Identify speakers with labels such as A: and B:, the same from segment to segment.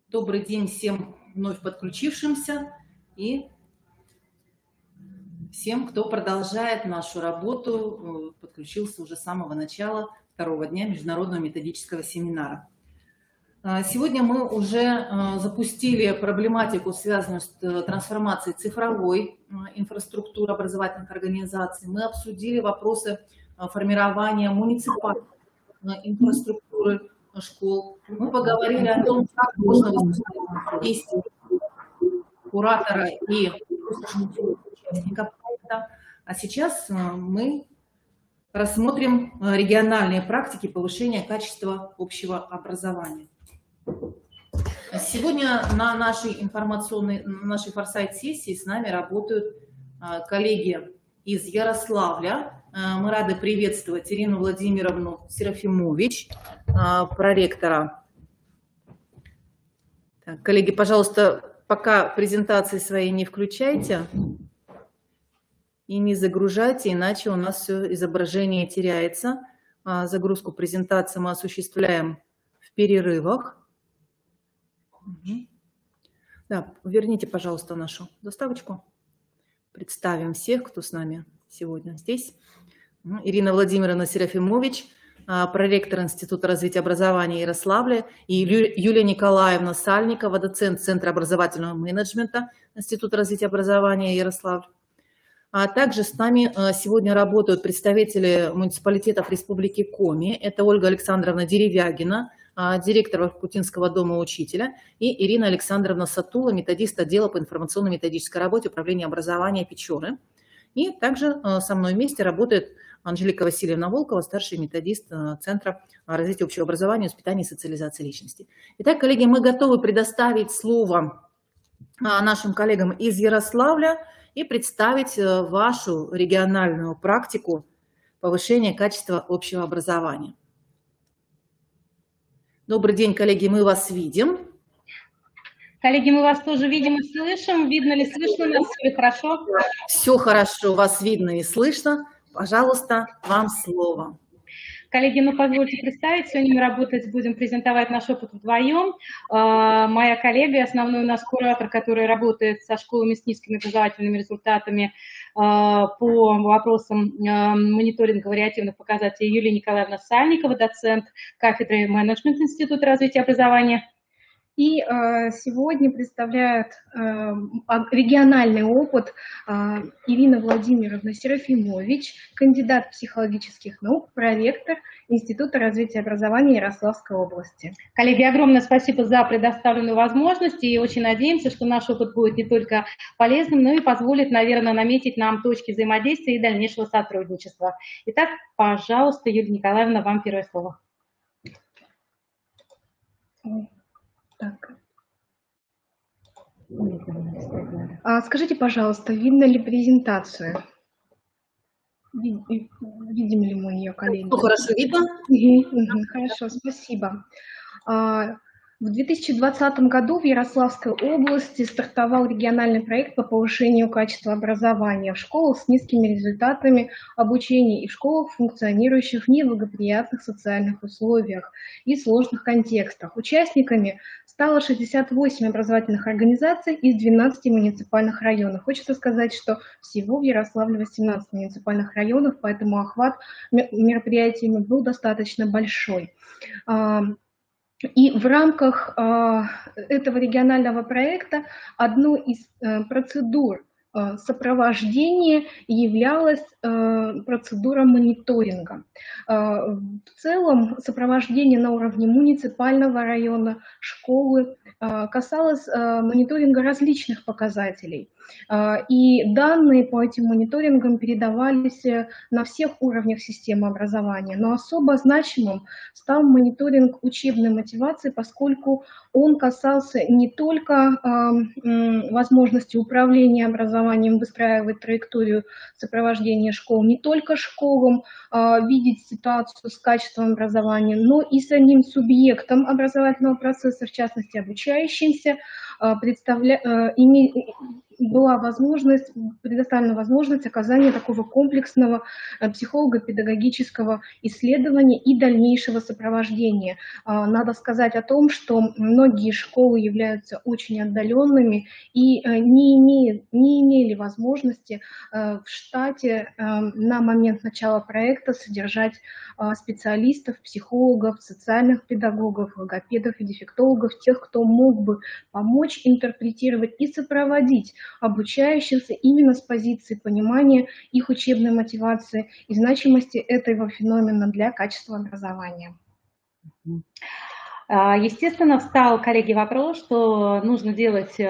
A: Добрый день всем вновь подключившимся и всем, кто продолжает нашу работу, подключился уже с самого начала второго дня международного методического семинара. Сегодня мы уже запустили проблематику, связанную с трансформацией цифровой инфраструктуры образовательных организаций. Мы обсудили вопросы формирования муниципальной инфраструктуры школ. Мы поговорили о том, как можно взаимодействовать куратора и участника проекта. А сейчас мы рассмотрим региональные практики повышения качества общего образования. Сегодня на нашей форсайт-сессии с нами работают коллеги из Ярославля. Мы рады приветствовать Ирину Владимировну Серафимович, проректора. Так, коллеги, пожалуйста, пока презентации свои не включайте и не загружайте, иначе у нас все изображение теряется. Загрузку презентации мы осуществляем в перерывах. Да, верните, пожалуйста, нашу заставочку. Представим всех, кто с нами сегодня здесь. Ирина Владимировна Серафимович, проректор Института развития образования Ярославля, и Юлия Николаевна Сальникова, доцент Центра образовательного менеджмента Института развития образования Ярославль. А также с нами сегодня работают представители муниципалитетов Республики Коми. Это Ольга Александровна Деревягина, директор Воркутинского дома учителя, и Ирина Александровна Сатула, методист отдела по информационно-методической работе Управления образования Печоры. И также со мной вместе работает Анжелика Васильевна Волкова, старший методист Центра развития общего образования, воспитания и социализации личности. Итак, коллеги, мы готовы предоставить слово нашим коллегам из Ярославля и представить вашу региональную практику повышения качества общего образования. Добрый день, коллеги, мы вас видим.
B: Коллеги, мы вас тоже видим и слышим. Видно ли, слышно нас? Все хорошо?
A: Все хорошо, вас видно и слышно. Пожалуйста, вам слово.
B: Коллеги, ну позвольте представить, сегодня мы работать будем, презентовать наш опыт вдвоем. Моя коллега, основной у нас куратор, который работает со школами с низкими образовательными результатами по вопросам мониторинга вариативных показателей, Юлия Николаевна Сальникова, доцент кафедры менеджмента Института развития образования.
C: И сегодня представляет региональный опыт Ирина Владимировна Серафимович, кандидат психологических наук, проректор Института развития образования Ярославской области.
B: Коллеги, огромное спасибо за предоставленную возможность, и очень надеемся, что наш опыт будет не только полезным, но и позволит, наверное, наметить нам точки взаимодействия и дальнейшего сотрудничества. Итак, пожалуйста, Юлия Николаевна, вам первое слово.
C: Так. Скажите, пожалуйста, видно ли презентацию? Видим ли мы ее, коллеги?
A: Хорошо видно.
C: Хорошо, спасибо. В 2020 году в Ярославской области стартовал региональный проект по повышению качества образования в школах с низкими результатами обучения и в школах, функционирующих в неблагоприятных социальных условиях и сложных контекстах. Участниками стало 68 образовательных организаций из 12 муниципальных районов. Хочется сказать, что всего в Ярославле 18 муниципальных районов, поэтому охват мероприятий был достаточно большой. И в рамках этого регионального проекта одной из процедур сопровождения являлась процедура мониторинга. В целом сопровождение на уровне муниципального района, школы касалось мониторинга различных показателей. И данные по этим мониторингам передавались на всех уровнях системы образования. Но особо значимым стал мониторинг учебной мотивации, поскольку он касался не только возможности управления образованием, выстраивать траекторию сопровождения школ, не только школам видеть ситуацию с качеством образования, но и самим субъектом образовательного процесса, в частности обучающимся, была предоставлена возможность оказания такого комплексного психолого-педагогического исследования и дальнейшего сопровождения. Надо сказать о том, что многие школы являются очень отдаленными и не имели возможности в штате на момент начала проекта содержать специалистов, психологов, социальных педагогов, логопедов и дефектологов, тех, кто мог бы помочь интерпретировать и сопроводить обучающихся именно с позиции понимания их учебной мотивации и значимости этого феномена для качества образования.
B: Естественно, встал, коллеги, вопрос, что нужно делать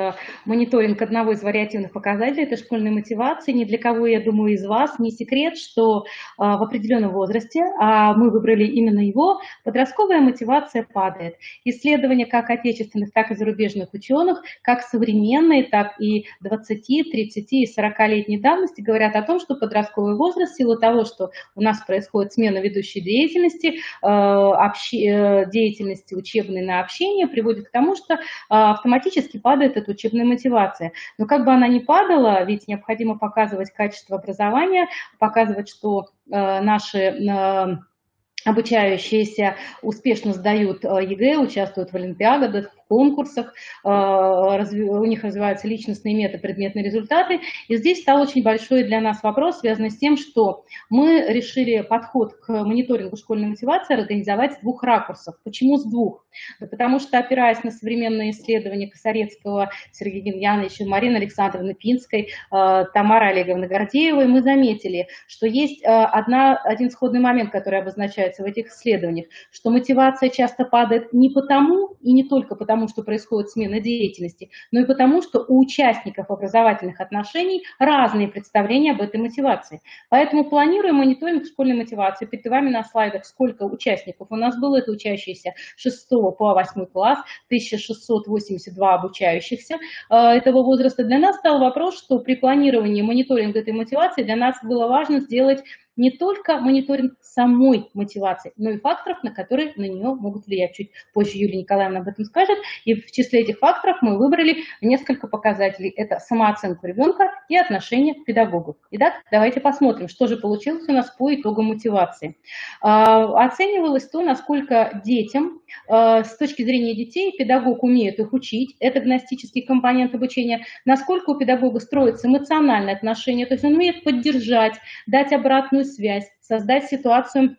B: мониторинг одного из вариативных показателей, это школьной мотивации. Ни для кого, я думаю, из вас не секрет, что в определенном возрасте, а мы выбрали именно его, подростковая мотивация падает. Исследования как отечественных, так и зарубежных ученых, как современные, так и 20, 30 и 40-летней давности говорят о том, что подростковый возраст, в силу того, что у нас происходит смена ведущей деятельности, деятельности учебной на общение, приводит к тому, что автоматически падает эта учебная мотивация. Но как бы она ни падала, ведь необходимо показывать качество образования, показывать, что наши обучающиеся успешно сдают ЕГЭ, участвуют в олимпиадах, в конкурсах, у них развиваются личностные метапредметные результаты. И здесь стал очень большой для нас вопрос, связанный с тем, что мы решили подход к мониторингу школьной мотивации организовать с двух ракурсов. Почему с двух? Да потому что, опираясь на современные исследования Косарецкого, Сергея Демьяновича, Марины Александровны Пинской, Тамары Олеговны Гордеевой, мы заметили, что есть один сходный момент, который обозначается в этих исследованиях, что мотивация часто падает не потому и не только потому, что происходит смена деятельности, но и потому, что у участников образовательных отношений разные представления об этой мотивации. Поэтому планируем мониторинг школьной мотивации. Перед вами на слайдах сколько участников у нас было, это учащиеся 6 по 8 класс, 1682 обучающихся этого возраста. Для нас стал вопрос, что при планировании мониторинга этой мотивации для нас было важно сделать не только мониторинг самой мотивации, но и факторов, на которые на нее могут влиять. Чуть позже Юлия Николаевна об этом скажет. И в числе этих факторов мы выбрали несколько показателей. Это самооценку ребенка и отношение к педагогу. Итак, давайте посмотрим, что же получилось у нас по итогам мотивации. Оценивалось то, насколько детям, с точки зрения детей, педагог умеет их учить, это гностический компонент обучения, насколько у педагога строится эмоциональное отношение, то есть он умеет поддержать, дать обратную связь, создать ситуацию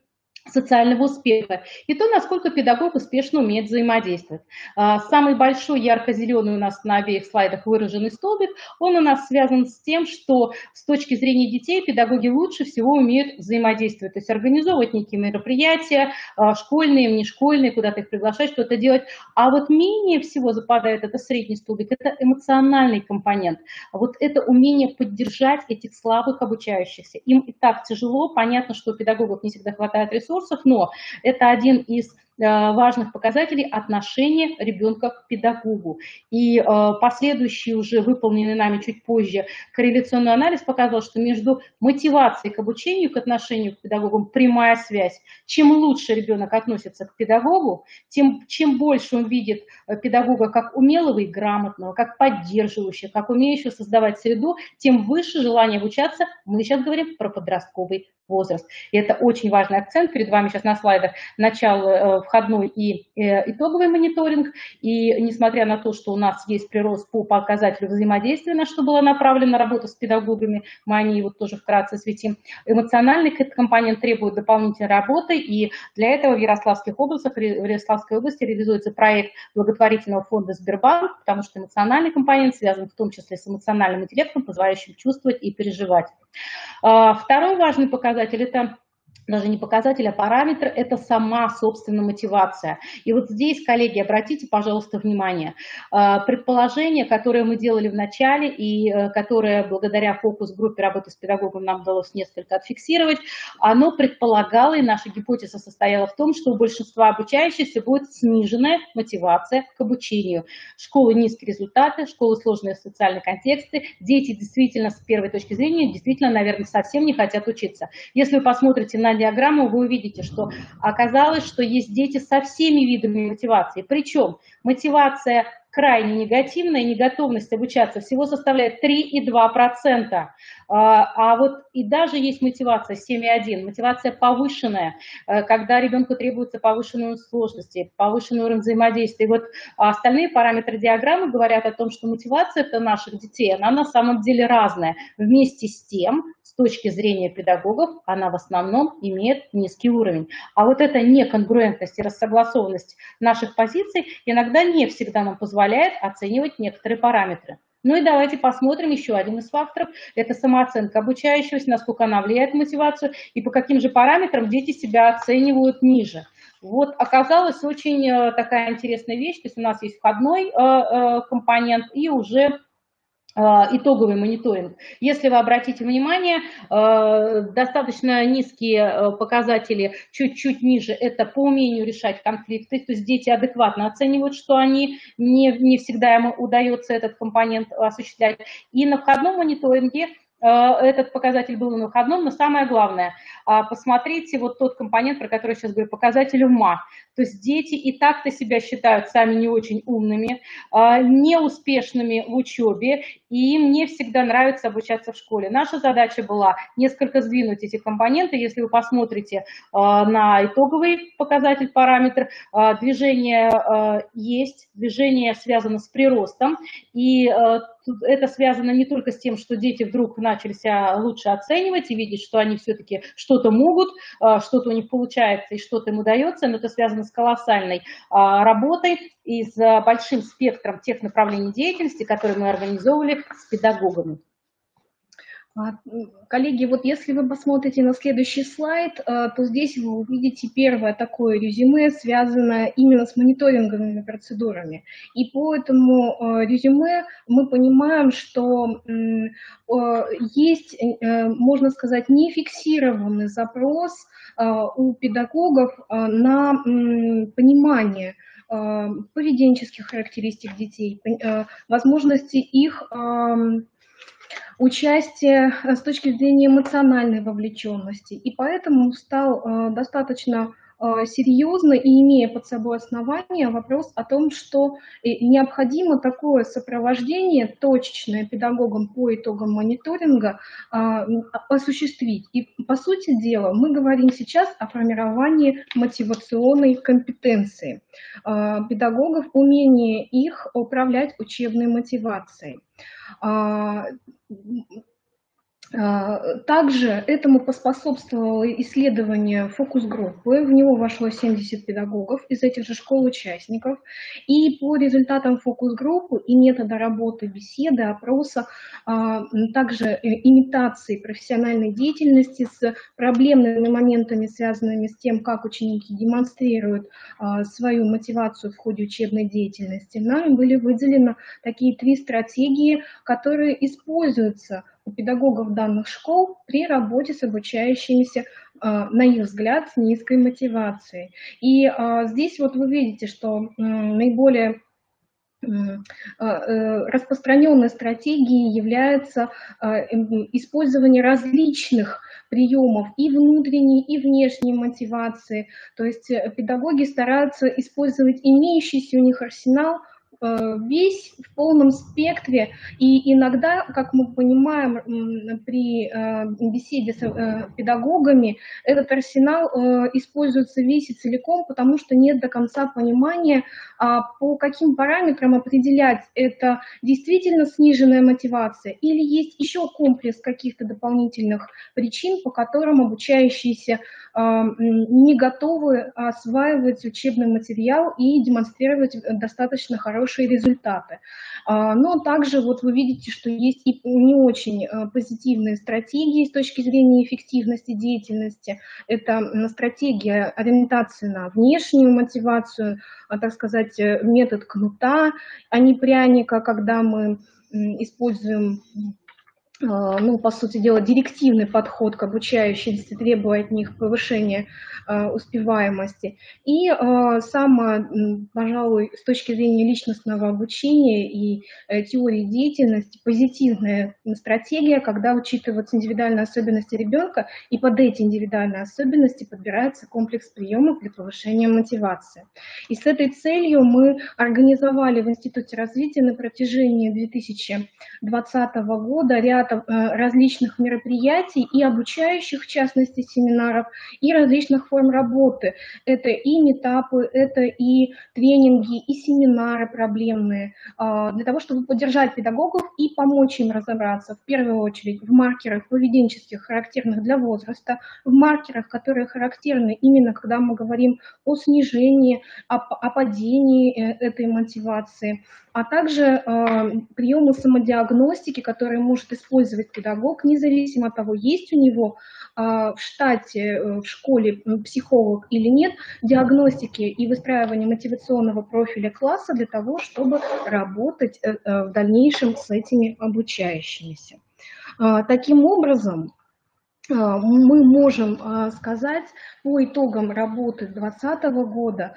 B: социального успеха, и то, насколько педагог успешно умеет взаимодействовать. Самый большой ярко-зеленый у нас на обеих слайдах выраженный столбик, он у нас связан с тем, что с точки зрения детей педагоги лучше всего умеют взаимодействовать, то есть организовывать некие мероприятия, школьные, внешкольные, куда-то их приглашать, что-то делать. А вот менее всего западает это средний столбик, это эмоциональный компонент. Вот это умение поддержать этих слабых обучающихся. Им и так тяжело, понятно, что у педагогов не всегда хватает ресурсов, но это один из важных показателей отношения ребенка к педагогу. И последующий, уже выполненный нами чуть позже, корреляционный анализ показал, что между мотивацией к обучению, к отношению к педагогам прямая связь. Чем лучше ребенок относится к педагогу, чем больше он видит педагога как умелого и грамотного, как поддерживающего, как умеющего создавать среду, тем выше желание обучаться. Мы сейчас говорим про подростковый возраст. И это очень важный акцент. Перед вами сейчас на слайдах начало входной и итоговый мониторинг. И несмотря на то, что у нас есть прирост по показателю взаимодействия, на что была направлена работа с педагогами, мы о ней вот тоже вкратце осветим, эмоциональный компонент требует дополнительной работы. И для этого в Ярославской области реализуется проект благотворительного фонда Сбербанк, потому что эмоциональный компонент связан в том числе с эмоциональным интеллектом, позволяющим чувствовать и переживать. Второй важный показатель – это даже не показатель, а параметр – это сама, собственно, мотивация. И вот здесь, коллеги, обратите, пожалуйста, внимание. Предположение, которое мы делали в начале и которое благодаря фокус-группе работы с педагогом нам удалось несколько отфиксировать, оно предполагало, и наша гипотеза состояла в том, что у большинства обучающихся будет сниженная мотивация к обучению. Школы низкие результаты, школы сложные социальные контексты, дети действительно, с первой точки зрения, действительно, наверное, совсем не хотят учиться. Если вы посмотрите на диаграмму, вы увидите, что оказалось, что есть дети со всеми видами мотивации. Причем мотивация крайне негативная, неготовность обучаться всего составляет 3,2%. А вот и даже есть мотивация 7,1%, мотивация повышенная, когда ребенку требуется повышенный уровень сложности, повышенный уровень взаимодействия. И вот остальные параметры диаграммы говорят о том, что мотивация наших детей, она на самом деле разная. Вместе с тем, с точки зрения педагогов, она в основном имеет низкий уровень. А вот эта неконгруентность и рассогласованность наших позиций иногда не всегда нам позволяет оценивать некоторые параметры. Ну и давайте посмотрим еще один из факторов. Это самооценка обучающегося, насколько она влияет на мотивацию и по каким же параметрам дети себя оценивают ниже. Вот оказалась очень такая интересная вещь. То есть у нас есть входной компонент и уже итоговый мониторинг. Если вы обратите внимание, достаточно низкие показатели, чуть-чуть ниже, это по умению решать конфликты, то есть дети адекватно оценивают, что они не всегда им удается этот компонент осуществлять. И на входном мониторинге этот показатель был на выходном, но самое главное, посмотрите вот тот компонент, про который я сейчас говорю, показатель ума. То есть дети и так-то себя считают сами не очень умными, неуспешными в учебе, и им не всегда нравится обучаться в школе. Наша задача была несколько сдвинуть эти компоненты. Если вы посмотрите на итоговый показатель, параметр, движение есть, движение связано с приростом, и это связано не только с тем, что дети вдруг начали себя лучше оценивать и видеть, что они все-таки что-то могут, что-то у них получается и что-то им удается, но это связано с колоссальной работой и с большим спектром тех направлений деятельности, которые мы организовывали с педагогами.
C: Коллеги, вот если вы посмотрите на следующий слайд, то здесь вы увидите первое такое резюме, связанное именно с мониторинговыми процедурами. И по этому резюме мы понимаем, что есть, можно сказать, нефиксированный запрос у педагогов на понимание поведенческих характеристик детей, возможности их участие с точки зрения эмоциональной вовлеченности. И поэтому стал достаточно серьезно и имея под собой основания вопрос о том, что необходимо такое сопровождение точечное педагогам по итогам мониторинга осуществить. И по сути дела мы говорим сейчас о формировании мотивационной компетенции педагогов, умении их управлять учебной мотивацией. Также этому поспособствовало исследование фокус-группы, в него вошло 70 педагогов из этих же школ-участников, и по результатам фокус-группы и метода работы, беседы, опроса, также имитации профессиональной деятельности с проблемными моментами, связанными с тем, как ученики демонстрируют свою мотивацию в ходе учебной деятельности, нами были выделены такие 3 стратегии, которые используются у педагогов данных школ при работе с обучающимися, на их взгляд, с низкой мотивацией. И здесь вот вы видите, что наиболее распространенной стратегией является использование различных приемов и внутренней, и внешней мотивации. То есть педагоги стараются использовать имеющийся у них арсенал весь в полном спектре, и иногда, как мы понимаем, при беседе с педагогами, этот арсенал используется весь и целиком, потому что нет до конца понимания, по каким параметрам определять, это действительно сниженная мотивация или есть еще комплекс каких-то дополнительных причин, по которым обучающиеся не готовы осваивать учебный материал и демонстрировать достаточно хорошие результаты. Но также вот вы видите, что есть и не очень позитивные стратегии с точки зрения эффективности деятельности. Это стратегия ориентации на внешнюю мотивацию, так сказать, метод кнута, а не пряника, когда мы используем ну, по сути дела, директивный подход к обучающимся, требуя от них повышения успеваемости. И самое, пожалуй, с точки зрения личностного обучения и теории деятельности, позитивная стратегия, когда учитываются индивидуальные особенности ребенка, и под эти индивидуальные особенности подбирается комплекс приемов для повышения мотивации. И с этой целью мы организовали в Институте развития на протяжении 2020 года ряд различных мероприятий и обучающих, в частности, семинаров, и различных форм работы. Это и митапы, это и тренинги, и семинары проблемные, для того, чтобы поддержать педагогов и помочь им разобраться, в первую очередь, в маркерах поведенческих, характерных для возраста, в маркерах, которые характерны именно, когда мы говорим о снижении, о падении этой мотивации, а также приемы самодиагностики, которые может использовать педагог, независимо от того, есть у него в штате, в школе психолог или нет, диагностики и выстраивания мотивационного профиля класса для того, чтобы работать в дальнейшем с этими обучающимися. Таким образом, мы можем сказать по итогам работы 2020 года,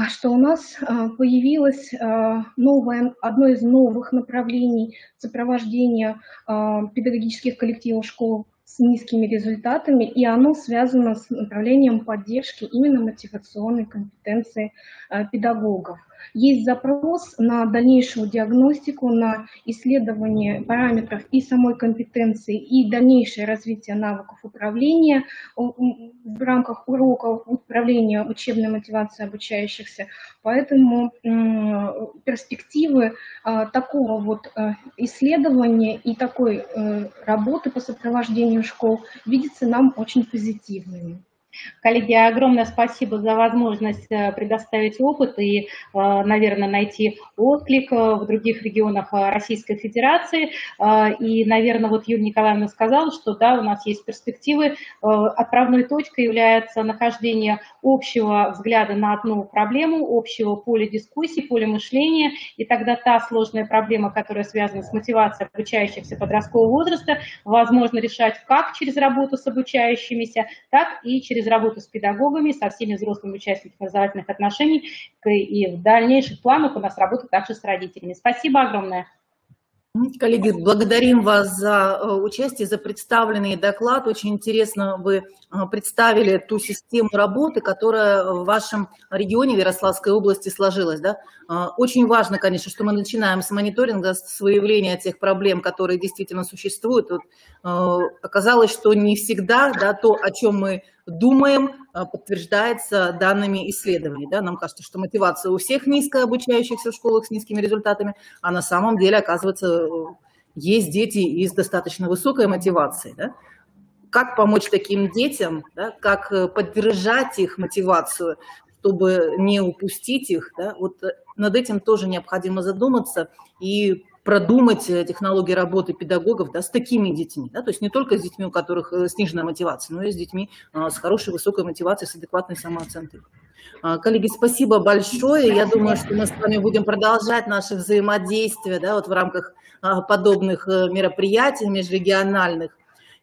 C: что у нас появилось одно из новых направлений сопровождения педагогических коллективов школ с низкими результатами, и оно связано с направлением поддержки именно мотивационной компетенции педагогов. Есть запрос на дальнейшую диагностику, на исследование параметров и самой компетенции, и дальнейшее развитие навыков управления в рамках уроков управления учебной мотивацией обучающихся. Поэтому перспективы такого вот исследования и такой работы по сопровождению школ видятся нам очень позитивными.
B: Коллеги, огромное спасибо за возможность предоставить опыт и, наверное, найти отклик в других регионах Российской Федерации. И, наверное, вот Юлия Николаевна сказала, что да, у нас есть перспективы. Отправной точкой является нахождение общего взгляда на одну проблему, общего поля дискуссий, поля мышления. И тогда та сложная проблема, которая связана с мотивацией обучающихся подросткового возраста, возможно решать как через работу с обучающимися, так и через работу с педагогами, со всеми взрослыми участниками образовательных отношений, и в дальнейших планах у нас работа также с родителями. Спасибо огромное.
A: Коллеги, благодарим вас за участие, за представленный доклад. Очень интересно вы представили ту систему работы, которая в вашем регионе, в Ярославской области, сложилась. Да? Очень важно, конечно, что мы начинаем с мониторинга, с выявления тех проблем, которые действительно существуют. Вот, оказалось, что не всегда то, о чем мы думаем, подтверждается данными исследований. Да? Нам кажется, что мотивация у всех низкая, обучающихся в школах с низкими результатами, а на самом деле, оказывается, есть дети и с достаточно высокой мотивацией. Да? Как помочь таким детям, да? Как поддержать их мотивацию, чтобы не упустить их, да? Вот над этим тоже необходимо задуматься и продумать технологии работы педагогов, да, с такими детьми, да, то есть не только с детьми, у которых сниженная мотивация, но и с детьми с хорошей высокой мотивацией, с адекватной самооценкой. Коллеги, спасибо большое. Я думаю, что мы с вами будем продолжать наше взаимодействие, да, вот в рамках подобных мероприятий межрегиональных.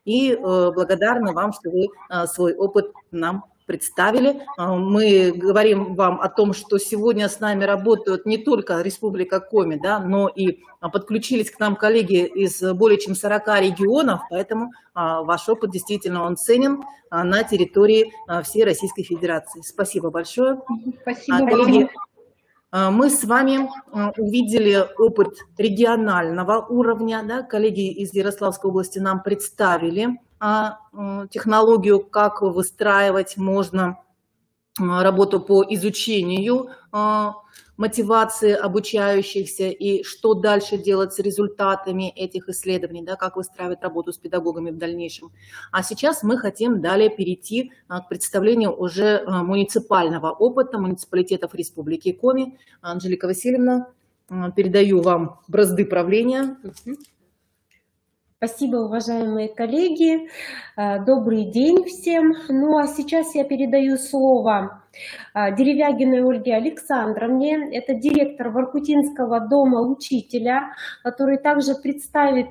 A: И благодарны вам, что вы свой опыт нам представили. Мы говорим вам о том, что сегодня с нами работают не только Республика Коми, да, но и подключились к нам коллеги из более чем 40 регионов, поэтому ваш опыт действительно он ценен на территории всей Российской Федерации. Спасибо большое.
C: Спасибо.
A: Коллеги, мы с вами увидели опыт регионального уровня, да, коллеги из Ярославской области нам представили технологию, как выстраивать можно работу по изучению мотивации обучающихся и что дальше делать с результатами этих исследований, да, как выстраивать работу с педагогами в дальнейшем. А сейчас мы хотим далее перейти к представлению уже муниципального опыта муниципалитетов Республики Коми. Анжелика Васильевна, передаю вам бразды правления.
D: Спасибо, уважаемые коллеги. Добрый день всем. Ну а сейчас я передаю слово Деревягиной Ольге Александровне. Это директор Воркутинского дома учителя, который также представит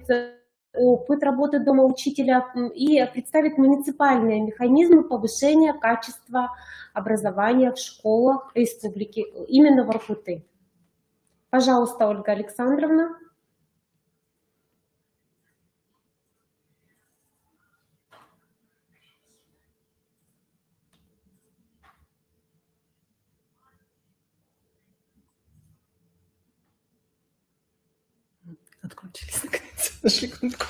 D: опыт работы дома учителя и представит муниципальные механизмы повышения качества образования в школах республики, именно в Воркуты. Пожалуйста, Ольга Александровна.
A: Отключились наконец. На секундку.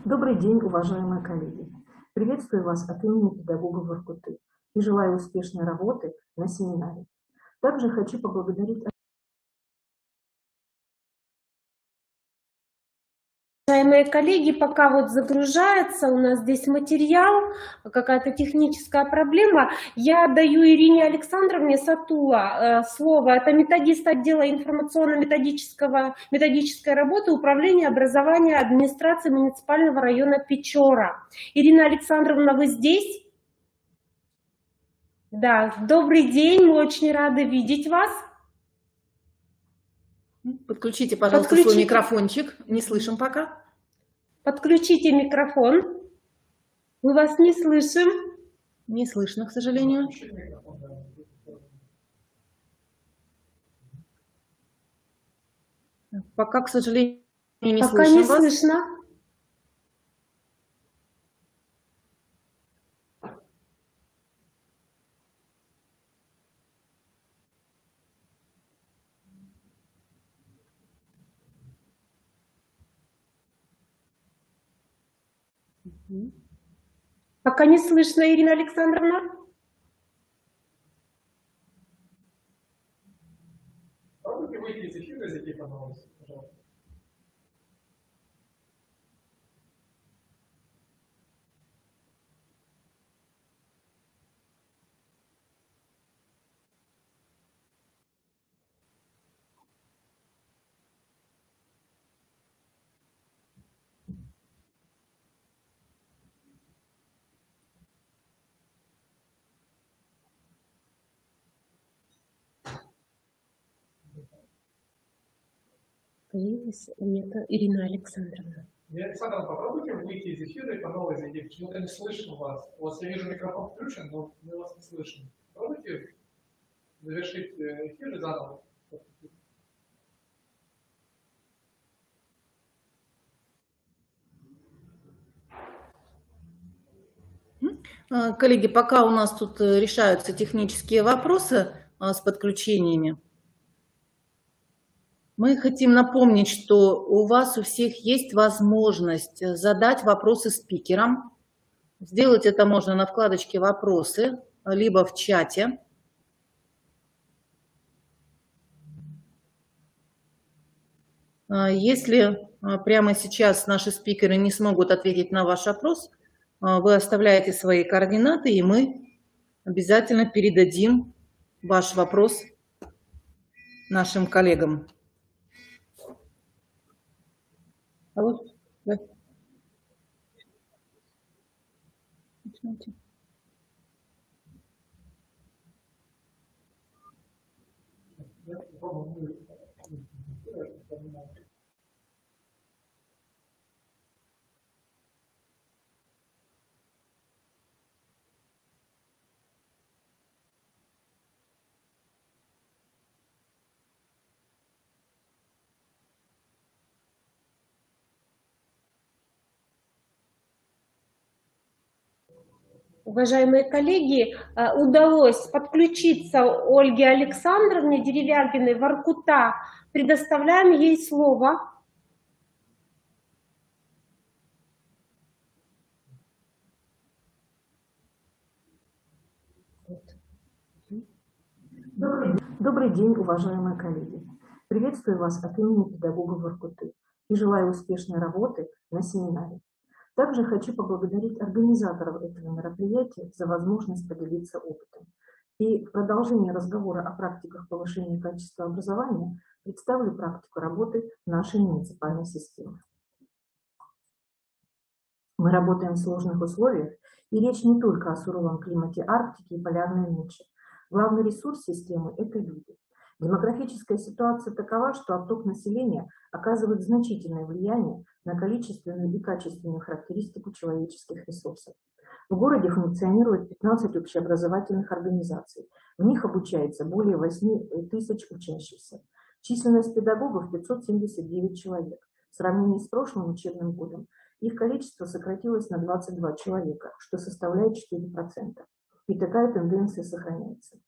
E: Добрый день, уважаемые коллеги. Приветствую вас от имени педагогов Воркуты и желаю успешной работы на семинаре. Также хочу поблагодарить
D: Уважаемые коллеги, пока вот загружается у нас здесь материал, какая-то техническая проблема, я даю Ирине Александровне Сатула слово. Это методист отдела информационно-методической работы Управления образования администрации муниципального района Печора. Ирина Александровна, вы здесь? Да, добрый день, мы очень рады видеть вас.
A: Подключите, пожалуйста, свой микрофончик. Не слышим пока.
D: Подключите микрофон. Мы вас не слышим.
A: Не слышно, к сожалению. Пока, к сожалению, не
D: пока
A: слышим
D: не
A: вас.
D: Слышно. Пока не слышно, Ирина Александровна.
F: Можете выйти из эфира, зайти, пожалуйста?
D: Появилась Ирина Александровна.
F: Ирина Александровна, попробуйте выйти из эфира и по новой зайти. Почему-то не слышно вас. У вас, я вижу, микрофон включен, но мы вас не слышим. Попробуйте завершить эфир и заново.
A: Коллеги, пока у нас тут решаются технические вопросы с подключениями, мы хотим напомнить, что у вас у всех есть возможность задать вопросы спикерам. Сделать это можно на вкладочке «Вопросы», либо в чате. Если прямо сейчас наши спикеры не смогут ответить на ваш вопрос, вы оставляете свои координаты, и мы обязательно передадим ваш вопрос нашим коллегам. Алло? Да.
D: Уважаемые коллеги, удалось подключиться Ольге Александровне Деревягиной, Воркута. Предоставляем ей слово.
E: Добрый день, уважаемые коллеги. Приветствую вас от имени педагогов Воркуты и желаю успешной работы на семинаре. Также хочу поблагодарить организаторов этого мероприятия за возможность поделиться опытом. И в продолжении разговора о практиках повышения качества образования представлю практику работы нашей муниципальной системы. Мы работаем в сложных условиях, и речь не только о суровом климате Арктики и полярной ночи. Главный ресурс системы – это люди. Демографическая ситуация такова, что отток населения оказывает значительное влияние на количественную и качественную характеристику человеческих ресурсов. В городе функционирует 15 общеобразовательных организаций. В них обучается более 8 тысяч учащихся. Численность педагогов 579 человек. В сравнении с прошлым учебным годом их количество сократилось на 22 человека, что составляет 4%. И такая тенденция сохраняется.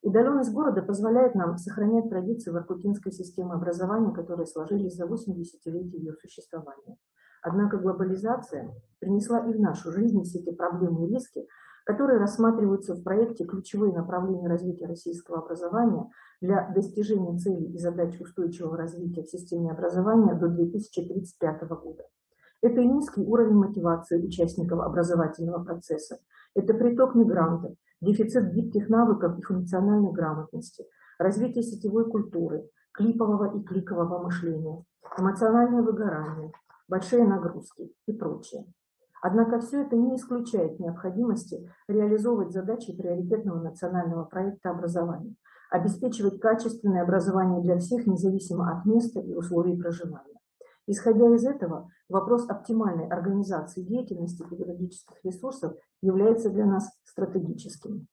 E: Удаленность города позволяет нам сохранять традиции воркутинской системы образования, которые сложились за 8 десятилетий ее существования. Однако глобализация принесла и в нашу жизнь все эти проблемы и риски, которые рассматриваются в проекте «Ключевые направления развития российского образования для достижения целей и задач устойчивого развития в системе образования до 2035 года». Это и низкий уровень мотивации участников образовательного процесса, это приток мигрантов, дефицит гибких навыков и функциональной грамотности, развитие сетевой культуры, клипового и кликового мышления, эмоциональное выгорание, большие нагрузки и прочее. Однако все это не исключает необходимости реализовывать задачи приоритетного национального проекта образования, обеспечивать качественное образование для всех, независимо от места и условий проживания. Исходя из этого, вопрос оптимальной организации деятельности педагогических ресурсов является для нас стратегическим.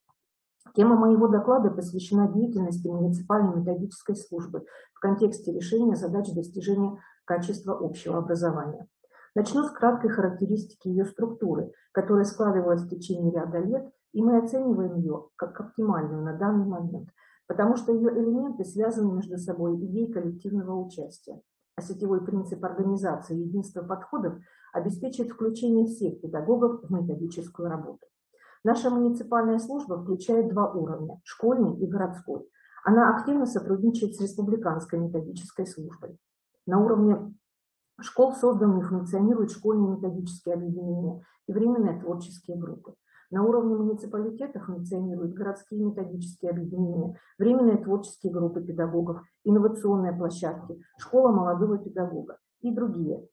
E: Тема моего доклада посвящена деятельности муниципальной методической службы в контексте решения задач достижения качества общего образования. Начну с краткой характеристики ее структуры, которая складывалась в течение ряда лет, и мы оцениваем ее как оптимальную на данный момент, потому что ее элементы связаны между собой идеей коллективного участия. А сетевой принцип организации и единства подходов обеспечивает включение всех педагогов в методическую работу. Наша муниципальная служба включает два уровня – школьный и городской. Она активно сотрудничает с республиканской методической службой. На уровне школ созданы и функционируют школьные методические объединения и временные творческие группы. На уровне муниципалитета функционируют городские методические объединения, временные творческие группы педагогов, инновационные площадки, школа молодого педагога и другие.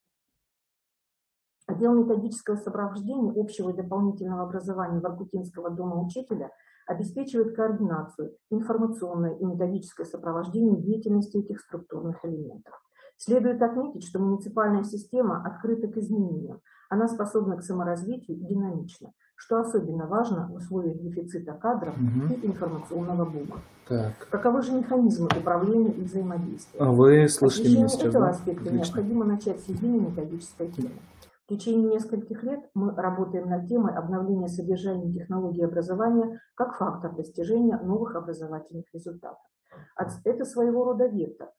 E: Отдел методического сопровождения общего и дополнительного образования Воркутинского дома учителя обеспечивает координацию, информационное и методическое сопровождение деятельности этих структурных элементов. Следует отметить, что муниципальная система открыта к изменениям, она способна к саморазвитию и динамична, что особенно важно в условиях дефицита кадров и информационного бума. Каковы же механизмы управления и взаимодействия?
G: Вы слышали меня
E: сейчас?
G: сейчас,
E: Этого
G: да?
E: аспекта необходимо начать с единой методической темы. В течение нескольких лет мы работаем над темой обновления содержания технологий образования как фактор достижения новых образовательных результатов. Это своего рода вектор,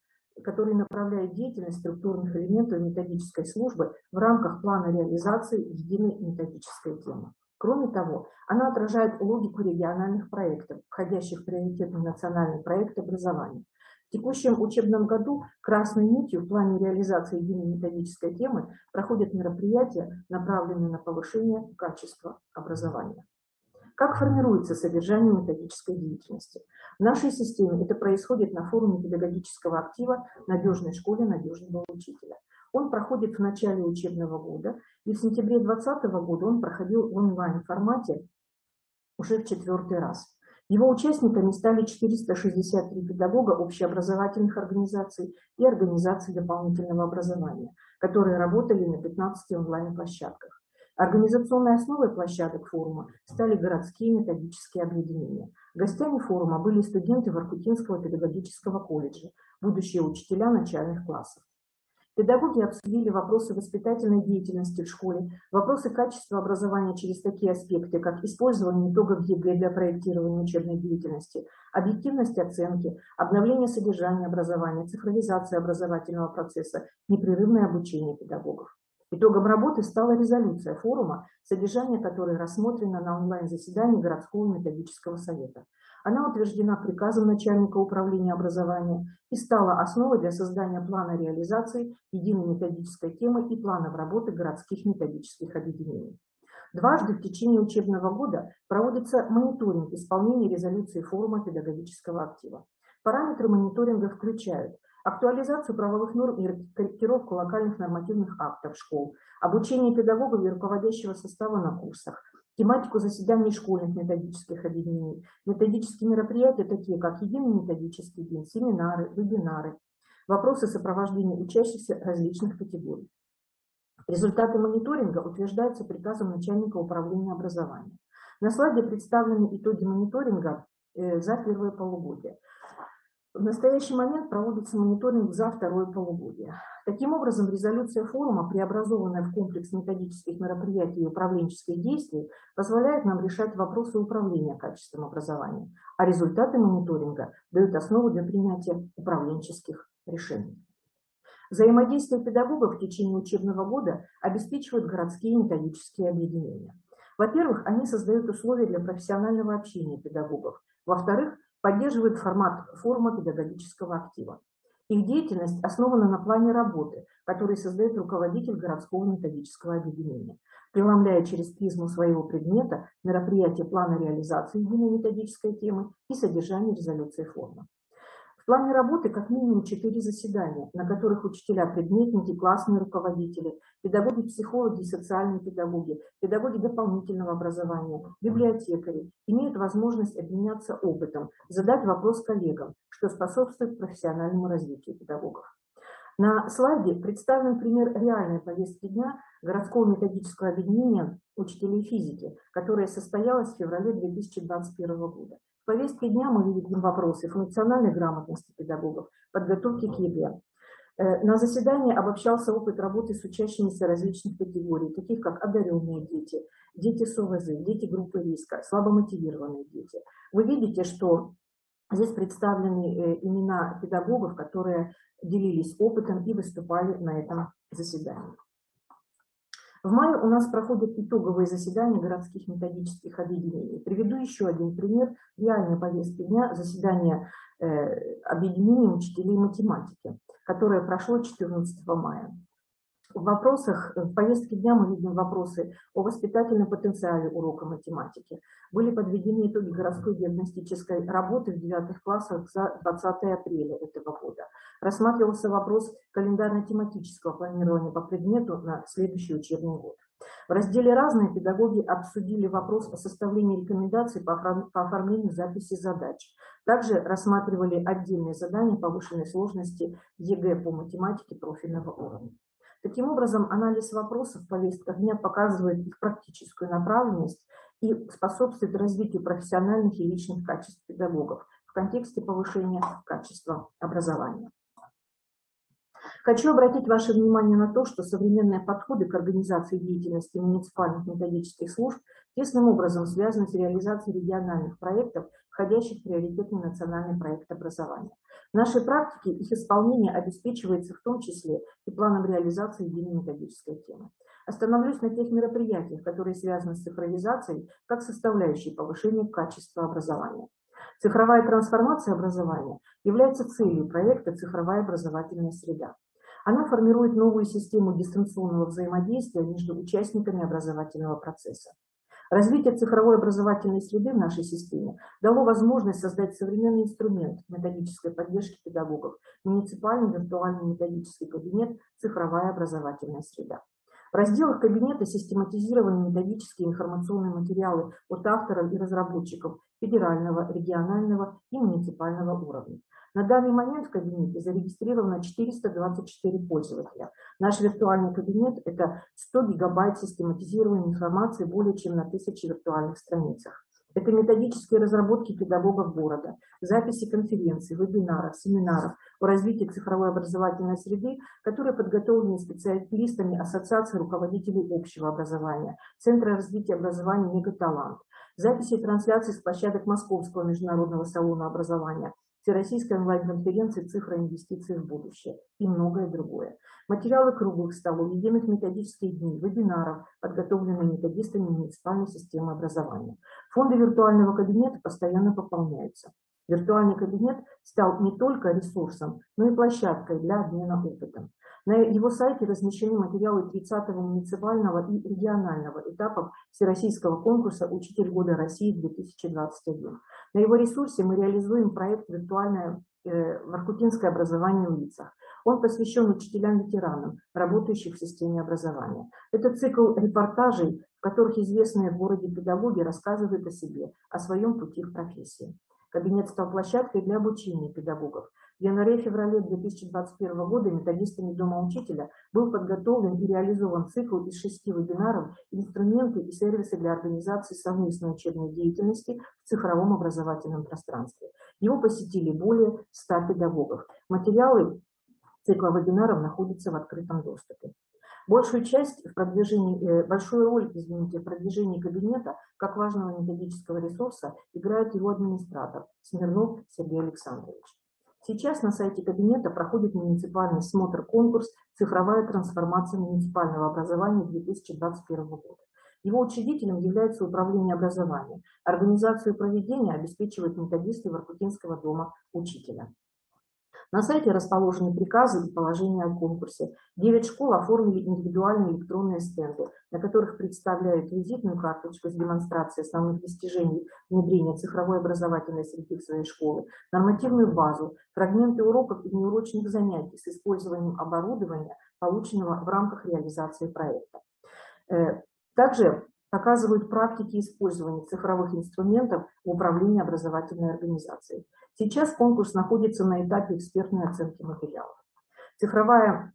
E: который направляет деятельность структурных элементов методической службы в рамках плана реализации единой методической темы. Кроме того, она отражает логику региональных проектов, входящих в приоритетный национальный проект образования. В текущем учебном году красной нитью в плане реализации единой методической темы проходят мероприятия, направленные на повышение качества образования. Как формируется содержание методической деятельности? В нашей системе это происходит на форуме педагогического актива «Надежной школе надежного учителя». Он проходит в начале учебного года, и в сентябре 2020 года он проходил в онлайн-формате уже в 4-й раз. Его участниками стали 463 педагога общеобразовательных организаций и организаций дополнительного образования, которые работали на 15 онлайн-площадках. Организационной основой площадок форума стали городские методические объединения. Гостями форума были студенты Воркутинского педагогического колледжа, будущие учителя начальных классов. Педагоги обсудили вопросы воспитательной деятельности в школе, вопросы качества образования через такие аспекты, как использование итогов ЕГЭ для проектирования учебной деятельности, объективность оценки, обновление содержания образования, цифровизация образовательного процесса, непрерывное обучение педагогов. Итогом работы стала резолюция форума, содержание которой рассмотрено на онлайн-заседании городского методического совета. Она утверждена приказом начальника управления образования и стала основой для создания плана реализации единой методической темы и планов работы городских методических объединений. Дважды в течение учебного года проводится мониторинг исполнения резолюции форума педагогического актива. Параметры мониторинга включают актуализацию правовых норм и корректировку локальных нормативных актов школ, обучение педагогов и руководящего состава на курсах, тематику заседаний школьных методических объединений, методические мероприятия, такие как единый методический день, семинары, вебинары, вопросы сопровождения учащихся различных категорий. Результаты мониторинга утверждаются приказом начальника управления образования. На слайде представлены итоги мониторинга за первое полугодие. В настоящий момент проводится мониторинг за второе полугодие. Таким образом, резолюция форума, преобразованная в комплекс методических мероприятий и управленческих действий, позволяет нам решать вопросы управления качеством образования, а результаты мониторинга дают основу для принятия управленческих решений. Взаимодействие педагогов в течение учебного года обеспечивают городские методические объединения. Во-первых, они создают условия для профессионального общения педагогов. Во-вторых, поддерживают формат форума педагогического актива. Их деятельность основана на плане работы, который создает руководитель городского методического объединения, преломляя через призму своего предмета мероприятие плана реализации единой методической темы и содержание резолюции форума. В плане работы как минимум 4 заседания, на которых учителя-предметники, классные руководители, педагоги-психологи и социальные педагоги, педагоги дополнительного образования, библиотекари имеют возможность обменяться опытом, задать вопрос коллегам, что способствует профессиональному развитию педагогов. На слайде представлен пример реальной повестки дня городского методического объединения учителей физики, которое состоялось в феврале 2021 года. В повестке дня мы видим вопросы функциональной грамотности педагогов, подготовки к ЕГЭ. На заседании обобщался опыт работы с учащимися различных категорий, таких как одаренные дети, дети с ОВЗ, дети группы риска, слабомотивированные дети. Вы видите, что здесь представлены имена педагогов, которые делились опытом и выступали на этом заседании. В мае у нас проходят итоговые заседания городских методических объединений. Приведу еще один пример реальной повестки дня заседания объединения учителей математики, которое прошло 14 мая. В вопросах, в повестке дня мы видим вопросы о воспитательном потенциале урока математики. Были подведены итоги городской диагностической работы в 9 классах за 20 апреля этого года. Рассматривался вопрос календарно-тематического планирования по предмету на следующий учебный год. В разделе «Разные» педагоги обсудили вопрос о составлении рекомендаций по оформлению записи задач. Также рассматривали отдельные задания повышенной сложности ЕГЭ по математике профильного уровня. Таким образом, анализ вопросов в повестках дня показывает их практическую направленность и способствует развитию профессиональных и личных качеств педагогов в контексте повышения качества образования. Хочу обратить ваше внимание на то, что современные подходы к организации деятельности муниципальных методических служб тесным образом связаны с реализацией региональных проектов, входящих в приоритетный национальный проект образования. В нашей практике их исполнение обеспечивается в том числе и планом реализации единой методической темы. Остановлюсь на тех мероприятиях, которые связаны с цифровизацией, как составляющей повышения качества образования. Цифровая трансформация образования является целью проекта «Цифровая образовательная среда». Она формирует новую систему дистанционного взаимодействия между участниками образовательного процесса. Развитие цифровой образовательной среды в нашей системе дало возможность создать современный инструмент методической поддержки педагогов, муниципальный виртуальный методический кабинет «Цифровая образовательная среда». В разделах кабинета систематизированы методические информационные материалы от авторов и разработчиков федерального, регионального и муниципального уровня. На данный момент в кабинете зарегистрировано 424 пользователя. Наш виртуальный кабинет – это 100 гигабайт систематизированной информации более чем на 1000 виртуальных страницах. Это методические разработки педагогов города, записи конференций, вебинаров, семинаров о развитии цифровой образовательной среды, которые подготовлены специалистами Ассоциации руководителей общего образования, Центра развития образования «Мегаталант», записи и трансляции с площадок Московского международного салона образования, Всероссийской онлайн-конференции «Цифра инвестиций в будущее» и многое другое. Материалы круглых столов, единых методических дней, вебинаров, подготовленные методистами муниципальной системы образования. Фонды виртуального кабинета постоянно пополняются. Виртуальный кабинет стал не только ресурсом, но и площадкой для обмена опытом. На его сайте размещены материалы 30-го муниципального и регионального этапов Всероссийского конкурса «Учитель года России-2021». На его ресурсе мы реализуем проект «Виртуальное воркутинское образование в лицах». Он посвящен учителям-ветеранам, работающим в системе образования. Это цикл репортажей, в которых известные в городе педагоги рассказывают о себе, о своем пути в профессии. Кабинет стал площадкой для обучения педагогов. В январе-феврале 2021 года методистами Дома учителя был подготовлен и реализован цикл из 6 вебинаров «Инструменты и сервисы для организации совместной учебной деятельности в цифровом образовательном пространстве». Его посетили более 100 педагогов. Материалы цикла вебинаров находятся в открытом доступе. Большую роль в продвижении кабинета как важного методического ресурса играет его администратор Смирнов Сергей Александрович. Сейчас на сайте кабинета проходит муниципальный смотр-конкурс «Цифровая трансформация муниципального образования 2021 года». Его учредителем является Управление образования. Организацию проведения обеспечивают методисты Воркутинского дома учителя. На сайте расположены приказы и положения о конкурсе. 9 школ оформили индивидуальные электронные стенды, на которых представляют визитную карточку с демонстрацией основных достижений внедрения цифровой образовательной среды в своей школы, нормативную базу, фрагменты уроков и неурочных занятий с использованием оборудования, полученного в рамках реализации проекта. Также показывают практики использования цифровых инструментов в управлении образовательной организацией. Сейчас конкурс находится на этапе экспертной оценки материалов. Цифровая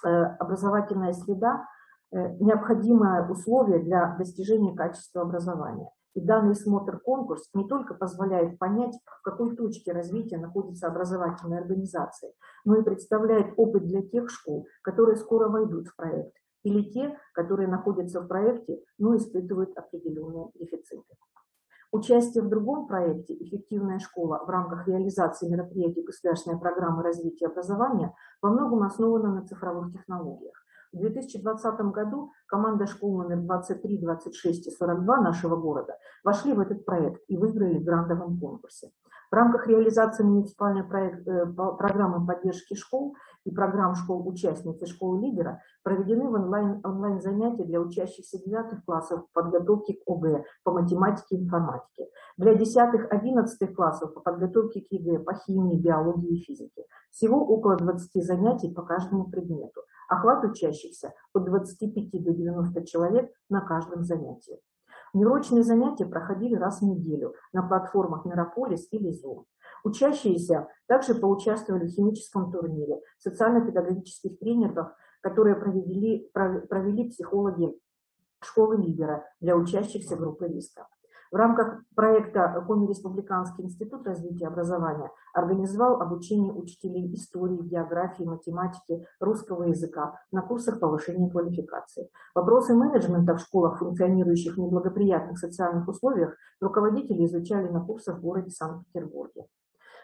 E: образовательная среда – необходимое условие для достижения качества образования. И данный смотр-конкурс не только позволяет понять, в какой точке развития находится образовательная организация, но и представляет опыт для тех школ, которые скоро войдут в проект, или те, которые находятся в проекте, но испытывают определенные дефициты. Участие в другом проекте «Эффективная школа» в рамках реализации мероприятий государственной программы развития образования во многом основано на цифровых технологиях. В 2020 году команда школ номер 23, 26 и 42 нашего города вошли в этот проект и выиграли в грантовом конкурсе. В рамках реализации муниципальной программы поддержки школ и программ школ-участниц и школ-лидера проведены в онлайн-занятия для учащихся 9 классов подготовки к ОГЭ по математике и информатике, для 10-11 классов по подготовке к ЕГЭ по химии, биологии и физике. Всего около 20 занятий по каждому предмету. Охват учащихся от 25 до 90 человек на каждом занятии. Неурочные занятия проходили раз в неделю на платформах Мирополис или Zoom. Учащиеся также поучаствовали в химическом турнире, социально-педагогических тренингах, которые провели психологи школы лидера для учащихся группы риска. В рамках проекта Коми Республиканский институт развития образования организовал обучение учителей истории, географии, математики, русского языка на курсах повышения квалификации. Вопросы менеджмента в школах, функционирующих в неблагоприятных социальных условиях, руководители изучали на курсах в городе Санкт-Петербурге.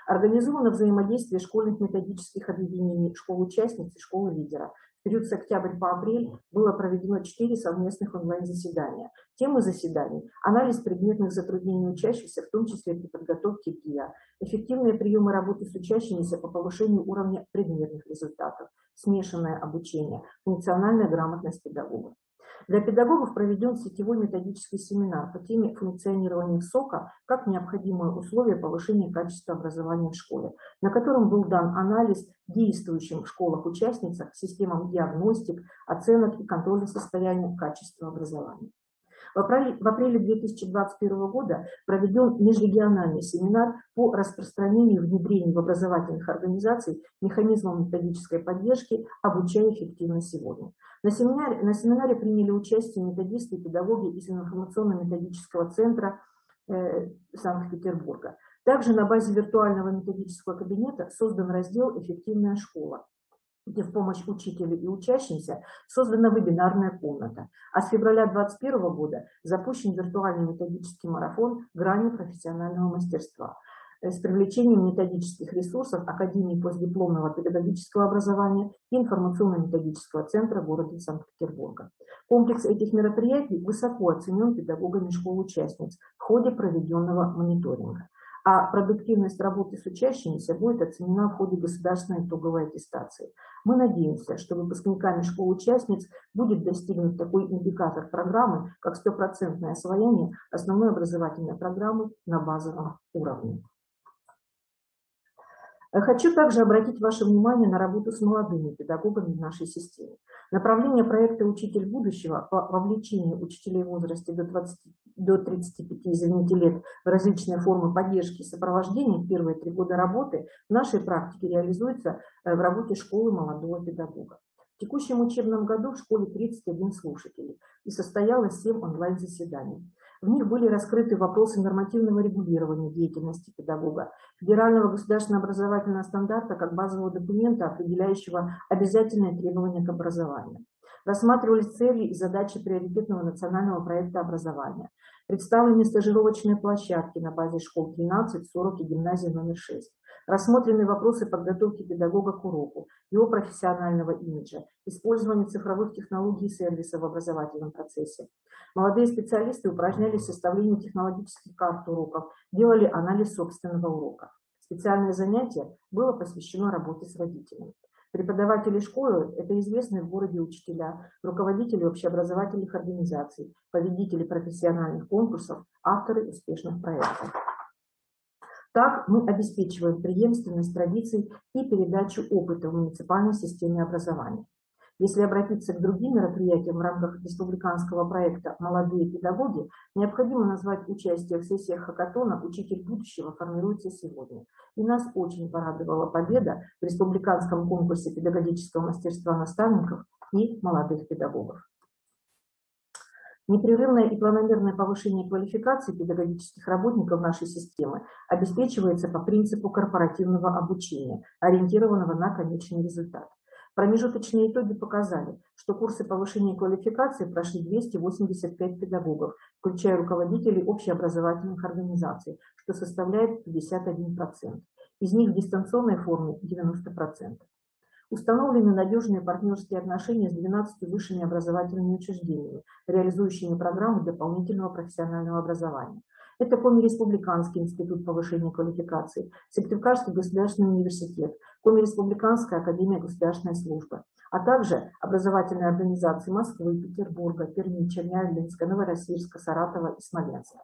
E: Организовано взаимодействие школьных методических объединений школ-участниц и школы-лидера. В период с октября по апрель было проведено 4 совместных онлайн-заседания. Темы заседаний – анализ предметных затруднений учащихся, в том числе при подготовке к ГИА, эффективные приемы работы с учащимися по повышению уровня предметных результатов, смешанное обучение, функциональная грамотность педагогов. Для педагогов проведен сетевой методический семинар по теме функционирования СОКа как необходимое условие повышения качества образования в школе, на котором был дан анализ действующим в школах-участницах системам диагностик, оценок и контроля состояния качества образования. В апреле 2021 года проведен межрегиональный семинар по распространению и внедрению в образовательных организациях механизмов методической поддержки «Обучай эффективно сегодня». На семинаре приняли участие методисты и педагоги из информационно-методического центра Санкт-Петербурга. Также на базе виртуального методического кабинета создан раздел «Эффективная школа», где в помощь учителю и учащимся создана вебинарная комната. А с февраля 2021 года запущен виртуальный методический марафон «Грани профессионального мастерства» с привлечением методических ресурсов Академии постдипломного педагогического образования и информационно-методического центра города Санкт-Петербурга. Комплекс этих мероприятий высоко оценен педагогами школ-участниц в ходе проведенного мониторинга. А продуктивность работы с учащимися будет оценена в ходе государственной итоговой аттестации. Мы надеемся, что выпускниками школ-участниц будет достигнут такой индикатор программы, как 100% освоение основной образовательной программы на базовом уровне. Хочу также обратить ваше внимание на работу с молодыми педагогами в нашей системе. Направление проекта «Учитель будущего» по вовлечению учителей в возрасте до 35 лет в различные формы поддержки и сопровождения в первые 3 года работы в нашей практике реализуется в работе школы молодого педагога. В текущем учебном году в школе 31 слушателей и состоялось 7 онлайн-заседаний. В них были раскрыты вопросы нормативного регулирования деятельности педагога, федерального государственного образовательного стандарта как базового документа, определяющего обязательные требования к образованию. Рассматривались цели и задачи приоритетного национального проекта образования. Представлены стажировочные площадки на базе школ 13, 40 и гимназии номер 6. Рассмотрены вопросы подготовки педагога к уроку, его профессионального имиджа, использования цифровых технологий и сервисов в образовательном процессе. Молодые специалисты упражнялись в составлении технологических карт уроков, делали анализ собственного урока. Специальное занятие было посвящено работе с родителями. Преподаватели школы – это известные в городе учителя, руководители общеобразовательных организаций, победители профессиональных конкурсов, авторы успешных проектов. Так мы обеспечиваем преемственность традиций и передачу опыта в муниципальной системе образования. Если обратиться к другим мероприятиям в рамках республиканского проекта «Молодые педагоги», необходимо назвать участие в сессиях хакатона «Учитель будущего» формируется сегодня. И нас очень порадовала победа в республиканском конкурсе педагогического мастерства наставников и молодых педагогов. Непрерывное и планомерное повышение квалификации педагогических работников нашей системы обеспечивается по принципу корпоративного обучения, ориентированного на конечный результат. Промежуточные итоги показали, что курсы повышения квалификации прошли 285 педагогов, включая руководителей общеобразовательных организаций, что составляет 51%. Из них в дистанционной форме 90%. Установлены надежные партнерские отношения с 12 высшими образовательными учреждениями, реализующими программы дополнительного профессионального образования. Это Коми-республиканский институт повышения квалификации, Сыктывкарский государственный университет, Коми-республиканская академия государственной службы, а также образовательные организации Москвы, Петербурга, Перми, Челябинска, Новороссийска, Саратова и Смоленска.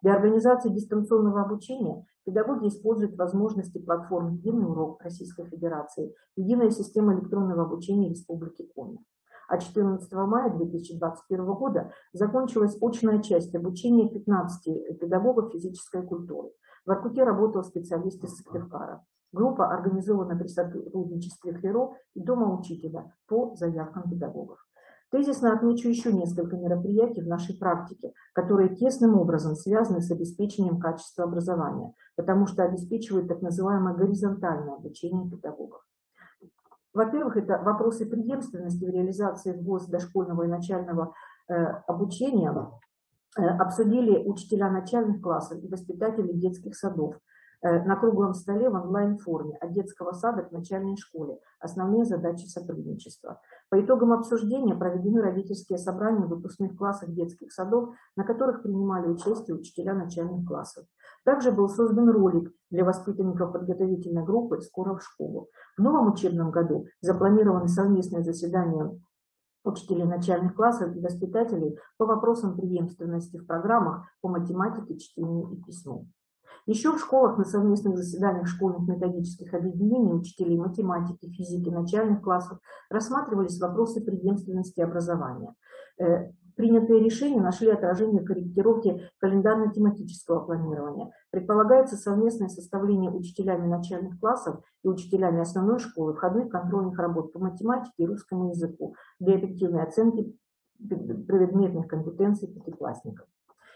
E: Для организации дистанционного обучения педагоги используют возможности платформ «Единый урок» Российской Федерации, «Единая система электронного обучения Республики Коми». А 14 мая 2021 года закончилась очная часть обучения 15 педагогов физической культуры. В Воркуте работал специалист из Сыктывкара. Группа организована при сотрудничестве ХРО и Дома учителя по заявкам педагогов. Тезисно отмечу еще несколько мероприятий в нашей практике, которые тесным образом связаны с обеспечением качества образования, потому что обеспечивают так называемое горизонтальное обучение педагогов. Во-первых, это вопросы преемственности в реализации в ГОС дошкольного и начального обучения обсудили учителя начальных классов и воспитатели детских садов на круглом столе в онлайн-форме от детского сада к начальной школе. Основные задачи сотрудничества. По итогам обсуждения проведены родительские собрания в выпускных классах детских садов, на которых принимали участие учителя начальных классов. Также был создан ролик для воспитанников подготовительной группы «Скоро в школу». В новом учебном году запланированы совместные заседания учителей начальных классов и воспитателей по вопросам преемственности в программах по математике, чтению и письму. Еще в школах на совместных заседаниях школьных методических объединений учителей математики, физики начальных классов рассматривались вопросы преемственности образования. Принятые решения нашли отражение в корректировке календарно-тематического планирования. Предполагается совместное составление учителями начальных классов и учителями основной школы входных контрольных работ по математике и русскому языку для эффективной оценки предметных компетенций пятиклассников.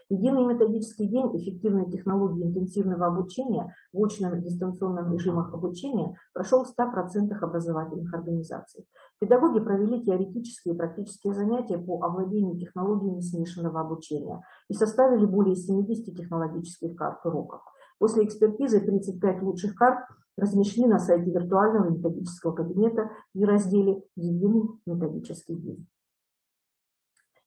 E: Единый методический день эффективной технологии интенсивного обучения в очном и дистанционном режимах обучения прошел в 100% образовательных организаций. Педагоги провели теоретические и практические занятия по овладению технологиями смешанного обучения и составили более 70 технологических карт уроков. После экспертизы 35 лучших карт размещены на сайте виртуального методического кабинета в разделе «Единый методический день».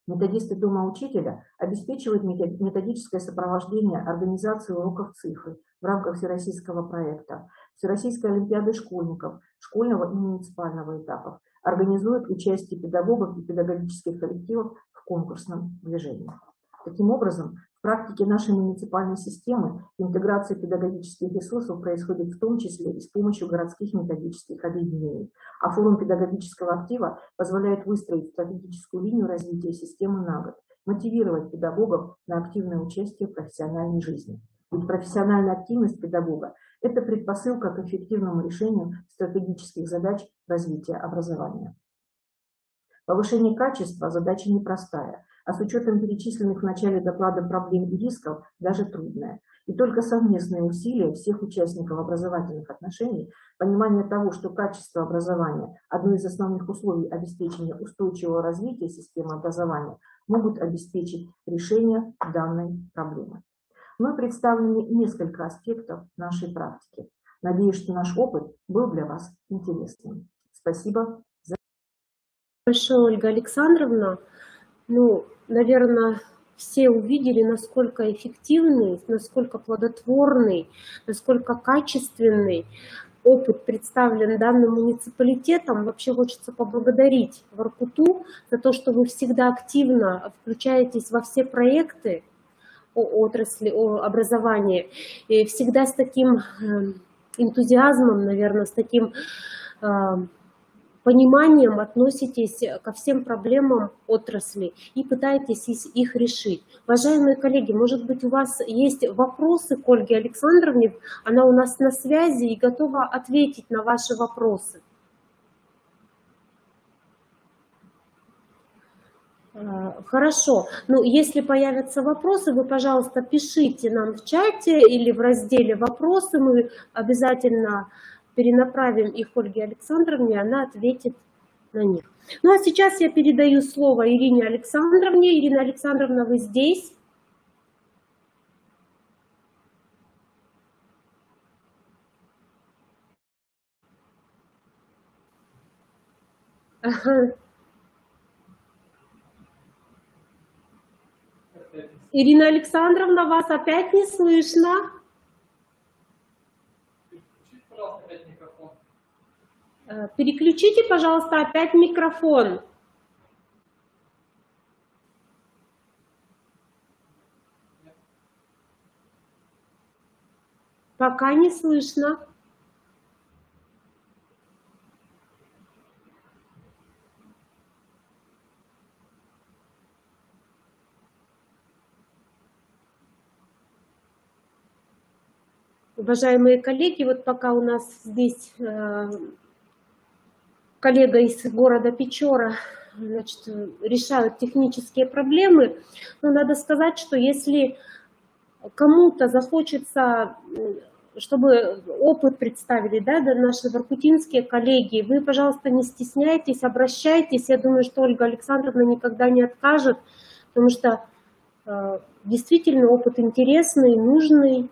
E: Методисты Дома учителя обеспечивают методическое сопровождение организации уроков цифры в рамках всероссийского проекта, Всероссийской олимпиады школьников, школьного и муниципального этапов, организуют участие педагогов и педагогических коллективов в конкурсном движении. Таким образом, В практике нашей муниципальной системы интеграция педагогических ресурсов происходит в том числе и с помощью городских методических объединений, а форум педагогического актива позволяет выстроить стратегическую линию развития системы на год, мотивировать педагогов на активное участие в профессиональной жизни. Ведь профессиональная активность педагога – это предпосылка к эффективному решению стратегических задач развития образования. Повышение качества – задача непростая, а с учетом перечисленных в начале доклада проблем и рисков даже трудная. И только совместные усилия всех участников образовательных отношений, понимание того, что качество образования – одно из основных условий обеспечения устойчивого развития системы образования, могут обеспечить решение данной проблемы. Мы представлены несколько аспектов нашей практики. Надеюсь, что наш опыт был для вас интересным. Спасибо.
D: Большое, Ольга Александровна. Ну, наверное, все увидели, насколько эффективный, насколько плодотворный, насколько качественный опыт представлен данным муниципалитетом. Вообще хочется поблагодарить Воркуту за то, что вы всегда активно включаетесь во все проекты отрасли образования и всегда с таким энтузиазмом, наверное, с таким пониманием относитесь ко всем проблемам отрасли и пытаетесь их решить. Уважаемые коллеги, может быть, у вас есть вопросы к Ольге Александровне? Она у нас на связи и готова ответить на ваши вопросы. Хорошо. Ну, если появятся вопросы, вы, пожалуйста, пишите нам в чате или в разделе «Вопросы». Мы обязательно перенаправим их Ольге Александровне, она ответит на них. Ну, а сейчас я передаю слово Ирине Александровне. Ирина Александровна, вы здесь? Ирина Александровна, вас опять не слышно. Переключите, пожалуйста, опять микрофон. Пока не слышно. Уважаемые коллеги, вот пока у нас здесь коллега из города Печора, значит, решают технические проблемы, но надо сказать, что если кому-то захочется, чтобы опыт представили, да, наши воркутинские коллеги, вы, пожалуйста, не стесняйтесь, обращайтесь. Я думаю, что Ольга Александровна никогда не откажет, потому что действительно опыт интересный, нужный.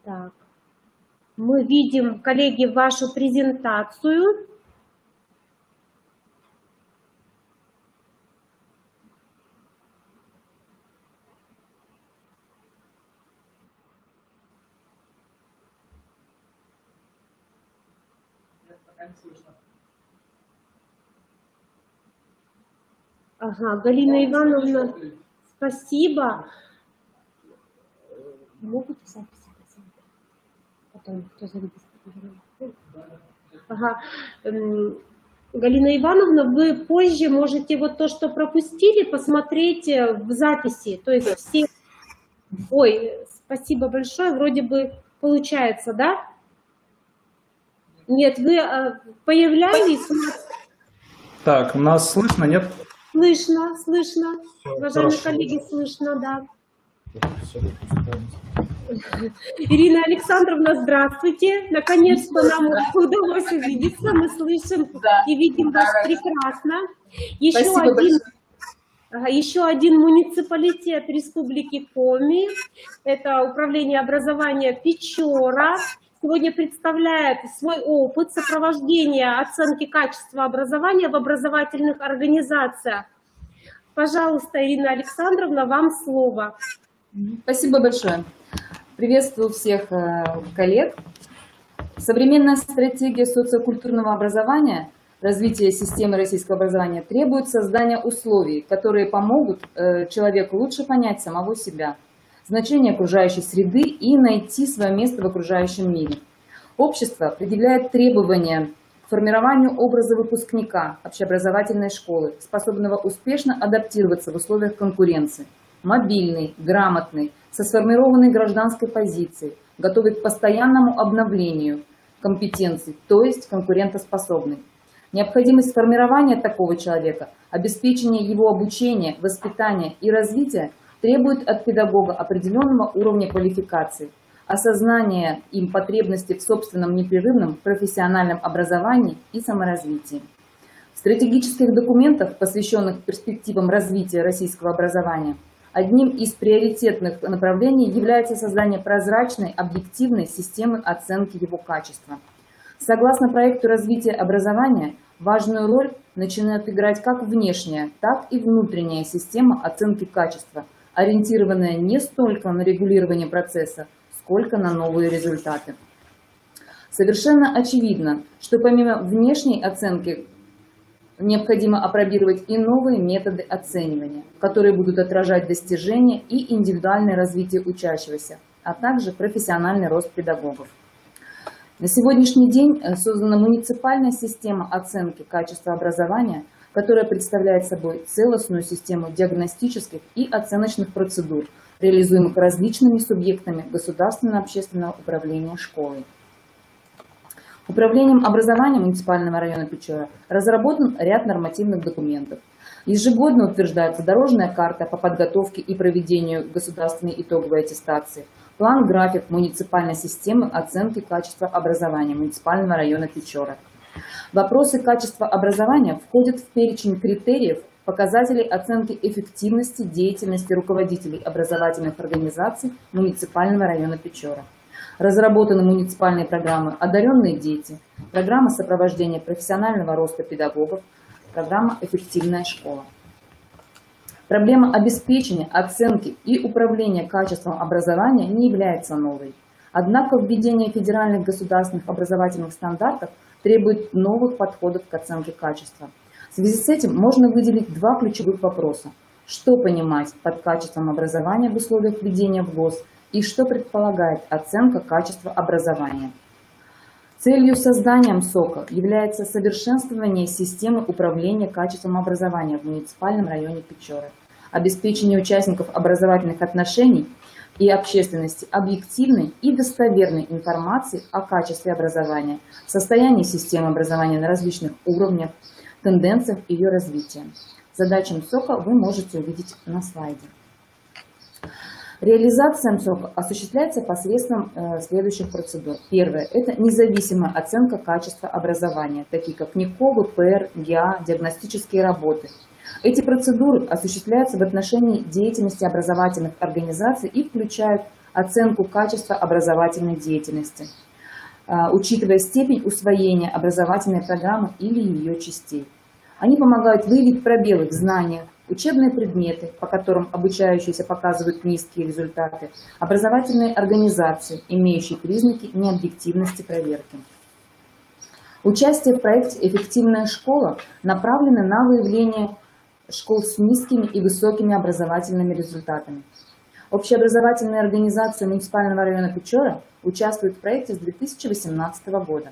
D: Так. Мы видим, коллеги, вашу презентацию. Ага, Галина Ивановна, спасибо. Могут записи потом, кто зарегистрирован. Ага. Галина Ивановна, вы позже можете вот то, что пропустили, посмотреть в записи. То есть все... Ой, спасибо большое. Вроде бы получается, да? Нет, вы появлялись?
G: Так, нас слышно, нет?
D: Слышно, слышно. Уважаемые коллеги, слышно, да. Ирина Александровна, здравствуйте. Наконец-то нам удалось увидеться. Мы слышим и видим вас прекрасно. Еще один муниципалитет Республики Коми. Это управление образования Печора. Сегодня представляет свой опыт сопровождения оценки качества образования в образовательных организациях. Пожалуйста, Ирина Александровна, вам слово.
H: Спасибо большое. Приветствую всех коллег. Современная стратегия социокультурного образования, развития системы российского образования требует создания условий, которые помогут человеку лучше понять самого себя, значение окружающей среды и найти свое место в окружающем мире. Общество предъявляет требования к формированию образа выпускника общеобразовательной школы, способного успешно адаптироваться в условиях конкуренции, мобильный, грамотный, со сформированной гражданской позицией, готовый к постоянному обновлению компетенций, то есть конкурентоспособный. Необходимость формирования такого человека, обеспечения его обучения, воспитания и развития требует от педагога определенного уровня квалификации, осознания им потребности в собственном непрерывном профессиональном образовании и саморазвитии. В стратегических документах, посвященных перспективам развития российского образования, одним из приоритетных направлений является создание прозрачной, объективной системы оценки его качества. Согласно проекту развития образования, важную роль начинает играть как внешняя, так и внутренняя система оценки качества, ориентированная не столько на регулирование процесса, сколько на новые результаты. Совершенно очевидно, что помимо внешней оценки необходимо апробировать и новые методы оценивания, которые будут отражать достижения и индивидуальное развитие учащегося, а также профессиональный рост педагогов. На сегодняшний день создана муниципальная система оценки качества образования, которая представляет собой целостную систему диагностических и оценочных процедур, реализуемых различными субъектами государственно-общественного управления школой. Управлением образования муниципального района Печора разработан ряд нормативных документов. Ежегодно утверждается дорожная карта по подготовке и проведению государственной итоговой аттестации, план-график муниципальной системы оценки качества образования муниципального района Печора. Вопросы качества образования входят в перечень критериев, показателей оценки эффективности деятельности руководителей образовательных организаций муниципального района Печора. Разработаны муниципальные программы «Одаренные дети», программа сопровождения профессионального роста педагогов, программа «Эффективная школа». Проблема обеспечения, оценки и управления качеством образования не является новой. Однако введение федеральных государственных образовательных стандартов требует новых подходов к оценке качества. В связи с этим можно выделить два ключевых вопроса. Что понимать под качеством образования в условиях введения в ГОС и что предполагает оценка качества образования. Целью создания МСОКа является совершенствование системы управления качеством образования в муниципальном районе Печоры, обеспечение участников образовательных отношений и общественности объективной и достоверной информацией о качестве образования, состоянии системы образования на различных уровнях, тенденциях ее развития. Задачи МСОКа вы можете увидеть на слайде. Реализация МСОКа осуществляется посредством следующих процедур. Первое – это независимая оценка качества образования, такие как НИКО, ВПР, ГИА, диагностические работы. Эти процедуры осуществляются в отношении деятельности образовательных организаций и включают оценку качества образовательной деятельности, учитывая степень усвоения образовательной программы или ее частей. Они помогают выявить пробелы в знаниях, учебные предметы, по которым обучающиеся показывают низкие результаты, образовательные организации, имеющие признаки необъективности проверки. Участие в проекте «Эффективная школа» направлено на выявление школ с низкими и высокими образовательными результатами. Общеобразовательные организации муниципального района Печора участвуют в проекте с 2018 года.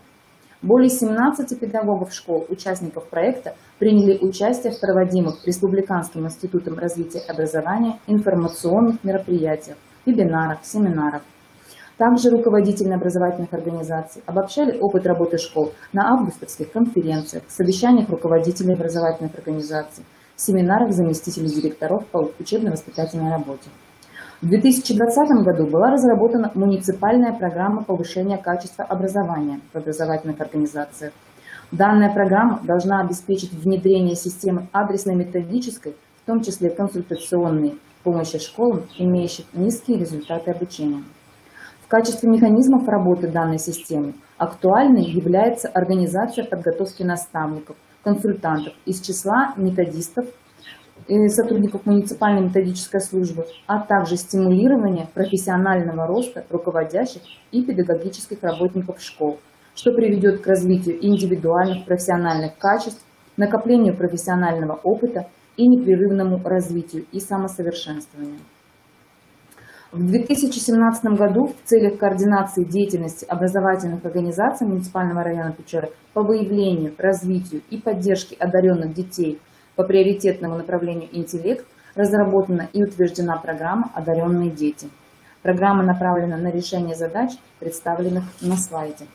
H: Более 17 педагогов школ, участников проекта, приняли участие в проводимых Республиканским институтом развития образования информационных мероприятиях, вебинарах, семинарах. Также руководители образовательных организаций обобщали опыт работы школ на августовских конференциях, совещаниях руководителей образовательных организаций, семинарах заместителей директоров по учебно-воспитательной работе. В 2020 году была разработана муниципальная программа повышения качества образования в образовательных организациях. Данная программа должна обеспечить внедрение системы адресной методической, в том числе консультационной помощи школам, имеющих низкие результаты обучения. В качестве механизмов работы данной системы актуальной является организация подготовки наставников, консультантов из числа методистов и сотрудников муниципальной методической службы, а также стимулирование профессионального роста руководящих и педагогических работников школ, что приведет к развитию индивидуальных профессиональных качеств, накоплению профессионального опыта и непрерывному развитию и самосовершенствованию. В 2017 году в целях координации деятельности образовательных организаций муниципального района Печоры по выявлению, развитию и поддержке одаренных детей по приоритетному направлению интеллект разработана и утверждена программа «Одаренные дети». Программа направлена на решение задач, представленных на слайде.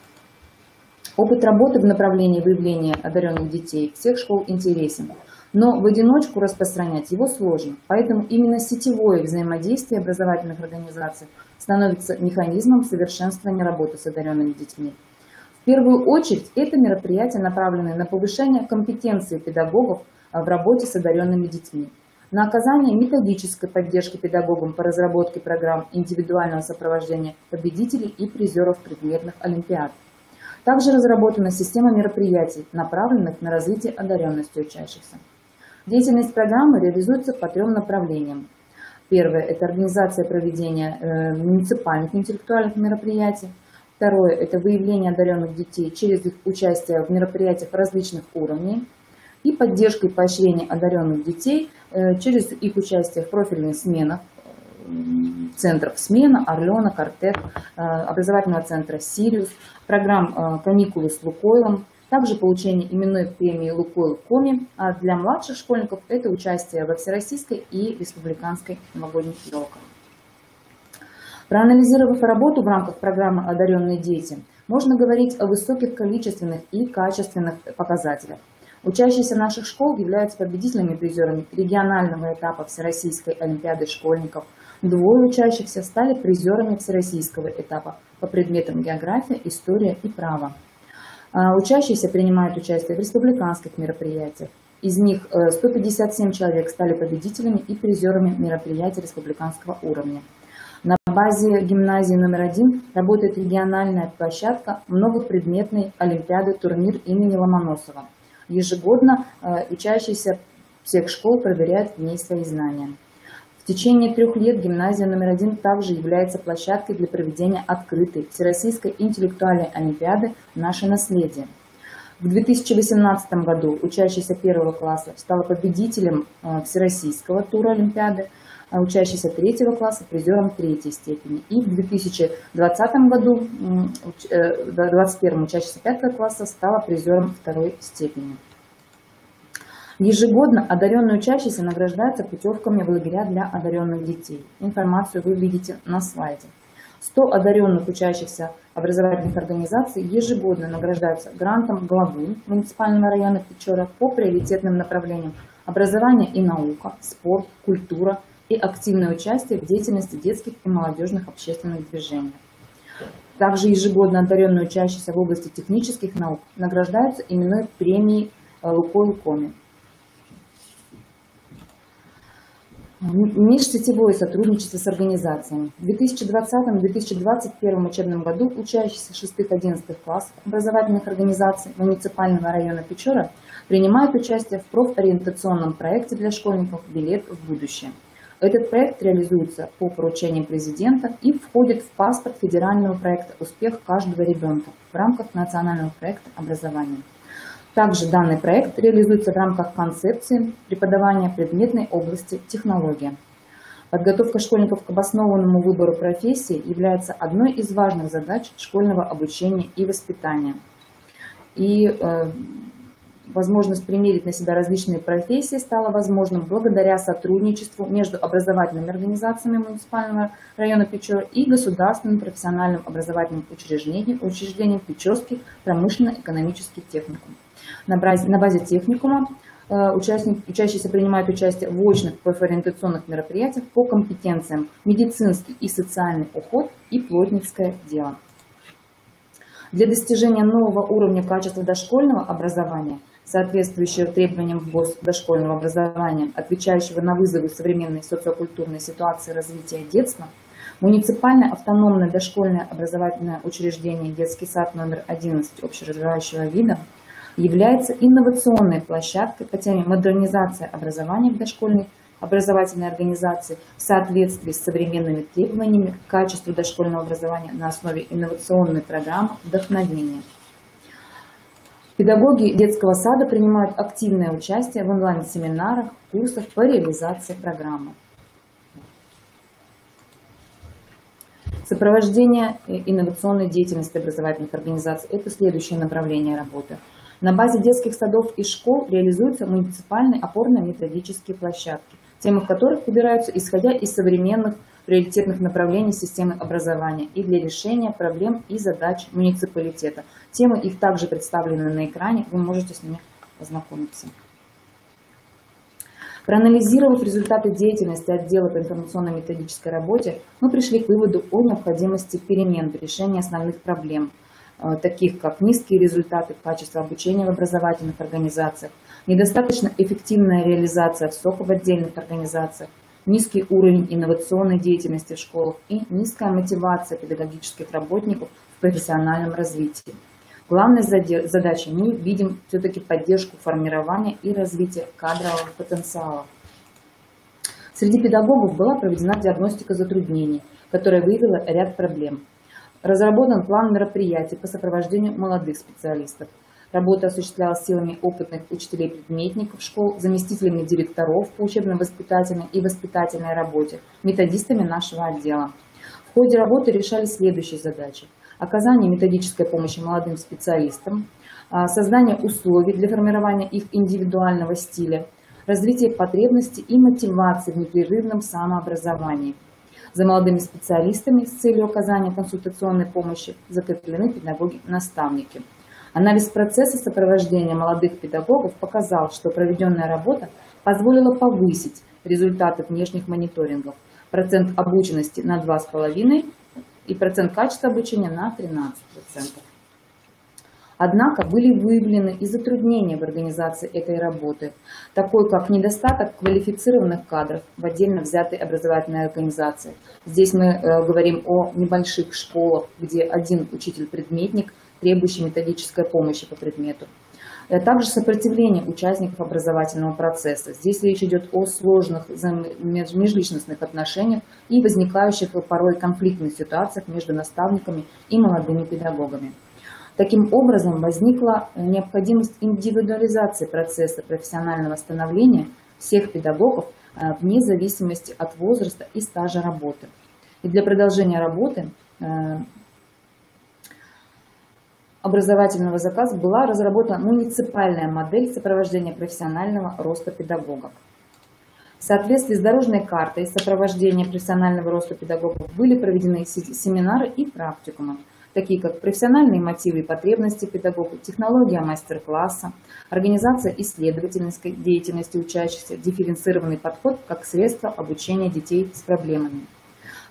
H: Опыт работы в направлении выявления одаренных детей всех школ интересен, но в одиночку распространять его сложно, поэтому именно сетевое взаимодействие образовательных организаций становится механизмом совершенствования работы с одаренными детьми. В первую очередь это мероприятия направлены на повышение компетенции педагогов в работе с одаренными детьми, на оказание методической поддержки педагогам по разработке программ индивидуального сопровождения победителей и призеров предметных олимпиад. Также разработана система мероприятий, направленных на развитие одаренности учащихся. Деятельность программы реализуется по 3 направлениям. Первое – это организация проведения муниципальных интеллектуальных мероприятий. Второе – это выявление одаренных детей через их участие в мероприятиях различных уровней. И поддержка и поощрение одаренных детей через их участие в профильных сменах, центров «Смена», «Орленок», «Артек», образовательного центра «Сириус», программ «Каникулы с Лукойлом», также получение именной премии «Лукойл Коми», а для младших школьников это участие во всероссийской и республиканской новогодних елках. Проанализировав работу в рамках программы «Одаренные дети», можно говорить о высоких количественных и качественных показателях. Учащиеся наших школ являются победителями и призерами регионального этапа Всероссийской олимпиады школьников. 2 учащихся стали призерами всероссийского этапа по предметам география, история и право. Учащиеся принимают участие в республиканских мероприятиях. Из них 157 человек стали победителями и призерами мероприятий республиканского уровня. На базе гимназии номер 1 работает региональная площадка многопредметной олимпиады «Турнир имени Ломоносова». Ежегодно учащиеся всех школ проверяют в ней свои знания. В течение 3 лет гимназия номер 1 также является площадкой для проведения открытой Всероссийской интеллектуальной олимпиады «Наше наследие». В 2018 году учащийся 1 класса стала победителем Всероссийского тура олимпиады, а учащийся 3 класса призером 3 степени. И в 2020 году 21 учащийся 5 класса стала призером 2 степени. Ежегодно одаренные учащиеся награждаются путевками в лагеря для одаренных детей. Информацию вы видите на слайде. 100 одаренных учащихся образовательных организаций ежегодно награждаются грантом главы муниципального района Печора по приоритетным направлениям образование и наука, спорт, культура и активное участие в деятельности детских и молодежных общественных движений. Также ежегодно одаренные учащиеся в области технических наук награждаются именной премией «Лукойл Коми». Межсетевое сотрудничество с организациями. В 2020-2021 учебном году учащиеся 6-11 классов образовательных организаций муниципального района Печора принимают участие в профориентационном проекте для школьников «Билет в будущее». Этот проект реализуется по поручениям президента и входит в паспорт федерального проекта «Успех каждого ребенка» в рамках национального проекта образования. Также данный проект реализуется в рамках концепции преподавания предметной области технология. Подготовка школьников к обоснованному выбору профессии является одной из важных задач школьного обучения и воспитания. И возможность примерить на себя различные профессии стала возможным благодаря сотрудничеству между образовательными организациями муниципального района Печоры и государственным профессиональным образовательным учреждением Печорский промышленно-экономический техникум. На базе техникума учащиеся принимают участие в очных профориентационных мероприятиях по компетенциям медицинский и социальный уход и плотницкое дело. Для достижения нового уровня качества дошкольного образования, соответствующего требованиям ВОЗ дошкольного образования, отвечающего на вызовы современной социокультурной ситуации развития детства, муниципальное автономное дошкольное образовательное учреждение «Детский сад номер 11» общеразвивающего вида является инновационной площадкой по теме модернизации образования в дошкольной образовательной организации в соответствии с современными требованиями к качеству дошкольного образования на основе инновационной программы вдохновения. Педагоги детского сада принимают активное участие в онлайн-семинарах, курсах по реализации программы. Сопровождение инновационной деятельности образовательных организаций – это следующее направление работы. На базе детских садов и школ реализуются муниципальные опорно-методические площадки, темы которых выбираются исходя из современных приоритетных направлений системы образования и для решения проблем и задач муниципалитета. Темы их также представлены на экране, вы можете с ними ознакомиться. Проанализировав результаты деятельности отдела по информационно-методической работе, мы пришли к выводу о необходимости перемен в решении основных проблем, таких как низкие результаты качества обучения в образовательных организациях, недостаточно эффективная реализация СОКа в отдельных организациях, низкий уровень инновационной деятельности в школах и низкая мотивация педагогических работников в профессиональном развитии. Главной задачей мы видим все-таки поддержку формирования и развития кадрового потенциала. Среди педагогов была проведена диагностика затруднений, которая выявила ряд проблем. Разработан план мероприятий по сопровождению молодых специалистов. Работа осуществлялась силами опытных учителей-предметников школ, заместителями директоров по учебно-воспитательной и воспитательной работе, методистами нашего отдела. В ходе работы решались следующие задачи: оказание методической помощи молодым специалистам, создание условий для формирования их индивидуального стиля, развитие потребностей и мотивации в непрерывном самообразовании. За молодыми специалистами с целью оказания консультационной помощи закреплены педагоги-наставники. Анализ процесса сопровождения молодых педагогов показал, что проведенная работа позволила повысить результаты внешних мониторингов, процент обученности на 2,5% и процент качества обучения на 13%. Однако были выявлены и затруднения в организации этой работы, такой как недостаток квалифицированных кадров в отдельно взятой образовательной организации. Здесь мы говорим о небольших школах, где один учитель-предметник, требующий методической помощи по предмету. Также сопротивление участников образовательного процесса. Здесь речь идет о сложных межличностных отношениях и возникающих порой конфликтных ситуациях между наставниками и молодыми педагогами. Таким образом, возникла необходимость индивидуализации процесса профессионального становления всех педагогов вне зависимости от возраста и стажа работы. И для продолжения работы образовательного заказа была разработана муниципальная модель сопровождения профессионального роста педагогов. В соответствии с дорожной картой сопровождения профессионального роста педагогов были проведены семинары и практикумы, такие как профессиональные мотивы и потребности педагогов, технология мастер-класса, организация исследовательской деятельности учащихся, дифференцированный подход как средство обучения детей с проблемами.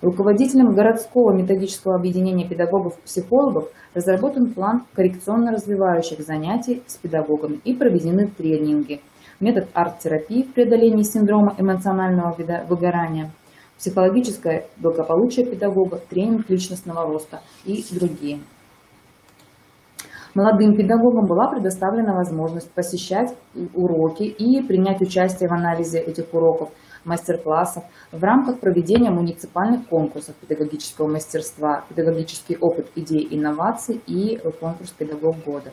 H: Руководителем городского методического объединения педагогов-психологов разработан план коррекционно-развивающих занятий с педагогами и проведены тренинги, метод арт-терапии в преодолении синдрома эмоционального выгорания, психологическое благополучие педагога, тренинг личностного роста и другие. Молодым педагогам была предоставлена возможность посещать уроки и принять участие в анализе этих уроков, мастер-классов в рамках проведения муниципальных конкурсов педагогического мастерства, педагогический опыт идей инноваций и конкурс «Педагог года».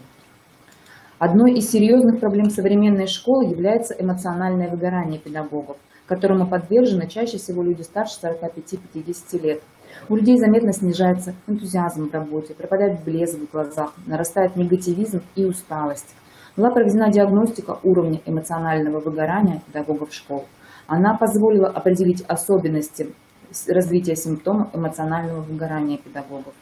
H: Одной из серьезных проблем современной школы является эмоциональное выгорание педагогов, которому подвержены чаще всего люди старше 45-50 лет. У людей заметно снижается энтузиазм в работе, пропадает блеск в глазах, нарастает негативизм и усталость. Была проведена диагностика уровня эмоционального выгорания педагогов школ. Она позволила определить особенности развития симптомов эмоционального выгорания педагогов.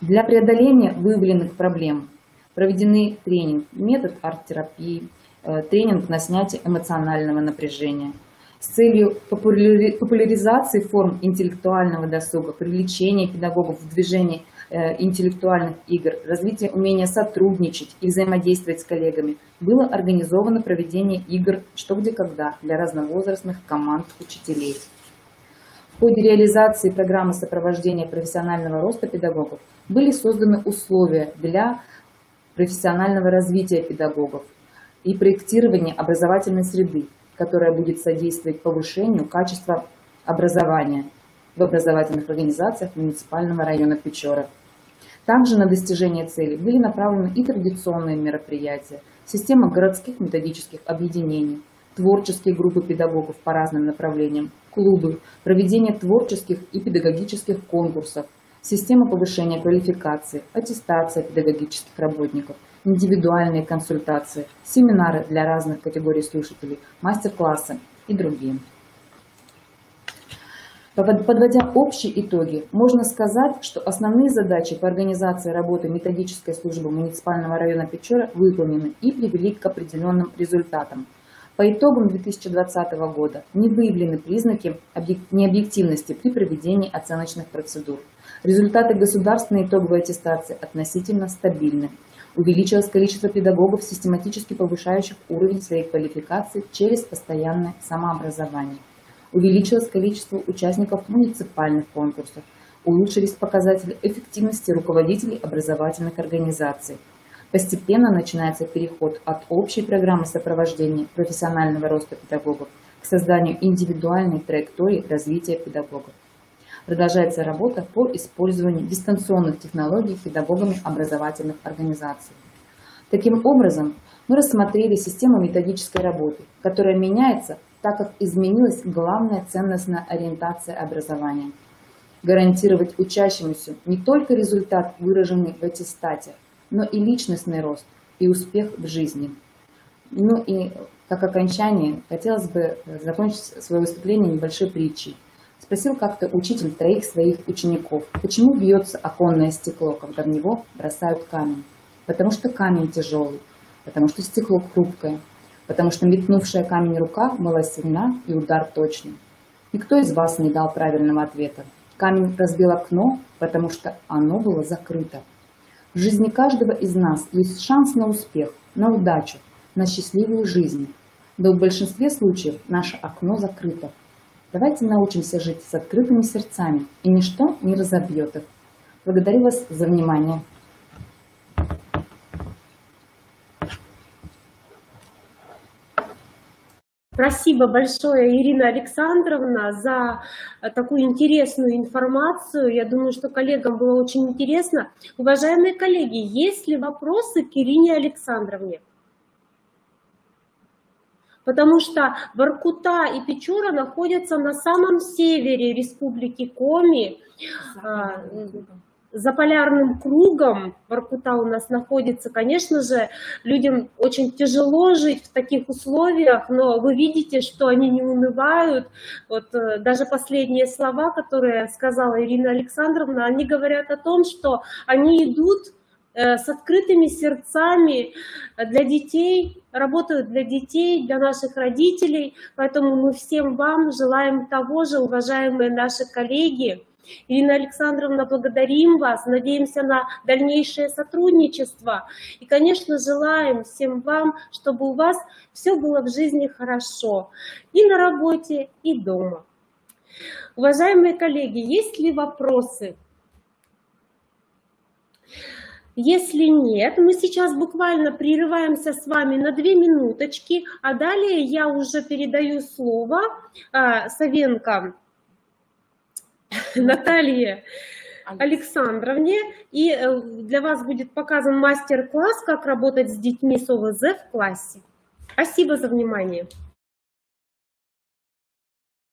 H: Для преодоления выявленных проблем проведены тренинг, метод арт-терапии, тренинг на снятие эмоционального напряжения. С целью популяризации форм интеллектуального досуга, привлечения педагогов в движение интеллектуальных игр, развития умения сотрудничать и взаимодействовать с коллегами, было организовано проведение игр «Что, где, когда» для разновозрастных команд учителей. В ходе реализации программы сопровождения профессионального роста педагогов были созданы условия для профессионального развития педагогов и проектирования образовательной среды, которая будет содействовать повышению качества образования в образовательных организациях муниципального района Печоры. Также на достижение цели были направлены и традиционные мероприятия, система городских методических объединений, творческие группы педагогов по разным направлениям, клубы, проведение творческих и педагогических конкурсов, система повышения квалификации, аттестация педагогических работников, индивидуальные консультации, семинары для разных категорий слушателей, мастер-классы и другие. Подводя общие итоги, можно сказать, что основные задачи по организации работы методической службы муниципального района Печора выполнены и привели к определенным результатам. По итогам 2020 года не выявлены признаки необъективности при проведении оценочных процедур. Результаты государственной итоговой аттестации относительно стабильны. Увеличилось количество педагогов, систематически повышающих уровень своей квалификации через постоянное самообразование. Увеличилось количество участников муниципальных конкурсов. Улучшились показатели эффективности руководителей образовательных организаций. Постепенно начинается переход от общей программы сопровождения профессионального роста педагогов к созданию индивидуальной траектории развития педагогов. Продолжается работа по использованию дистанционных технологий педагогами образовательных организаций. Таким образом, мы рассмотрели систему методической работы, которая меняется, так как изменилась главная ценностная ориентация образования. Гарантировать учащемуся не только результат, выраженный в аттестате, но и личностный рост и успех в жизни. Ну и как окончание хотелось бы закончить свое выступление небольшой притчей. Спросил как-то учитель 3 своих учеников, почему бьется оконное стекло, когда в него бросают камень. Потому что камень тяжелый, потому что стекло хрупкое, потому что метнувшая камень рука была сильна и удар точный. Никто из вас не дал правильного ответа. Камень разбил окно, потому что оно было закрыто. В жизни каждого из нас есть шанс на успех, на удачу, на счастливую жизнь. Но в большинстве случаев наше окно закрыто. Давайте научимся жить с открытыми сердцами, и ничто не разобьет их. Благодарю вас за внимание.
D: Спасибо большое, Ирина Александровна, за такую интересную информацию. Я думаю, что коллегам было очень интересно. Уважаемые коллеги, есть ли вопросы к Ирине Александровне? Потому что Воркута и Печора находятся на самом севере Республики Коми. За полярным кругом Воркута у нас находится. Конечно же, людям очень тяжело жить в таких условиях, но вы видите, что они не унывают. Вот даже последние слова, которые сказала Ирина Александровна, они говорят о том, что они идут с открытыми сердцами для детей, работают для детей, для наших родителей. Поэтому мы всем вам желаем того же, уважаемые наши коллеги. Ирина Александровна, благодарим вас, надеемся на дальнейшее сотрудничество. И, конечно, желаем всем вам, чтобы у вас все было в жизни хорошо. И на работе, и дома. Уважаемые коллеги, есть ли вопросы? Если нет, мы сейчас буквально прерываемся с вами на 2 минуточки, а далее я уже передаю слово Савенко Наталье Александровне, и для вас будет показан мастер-класс, как работать с детьми с ОВЗ в классе. Спасибо за внимание.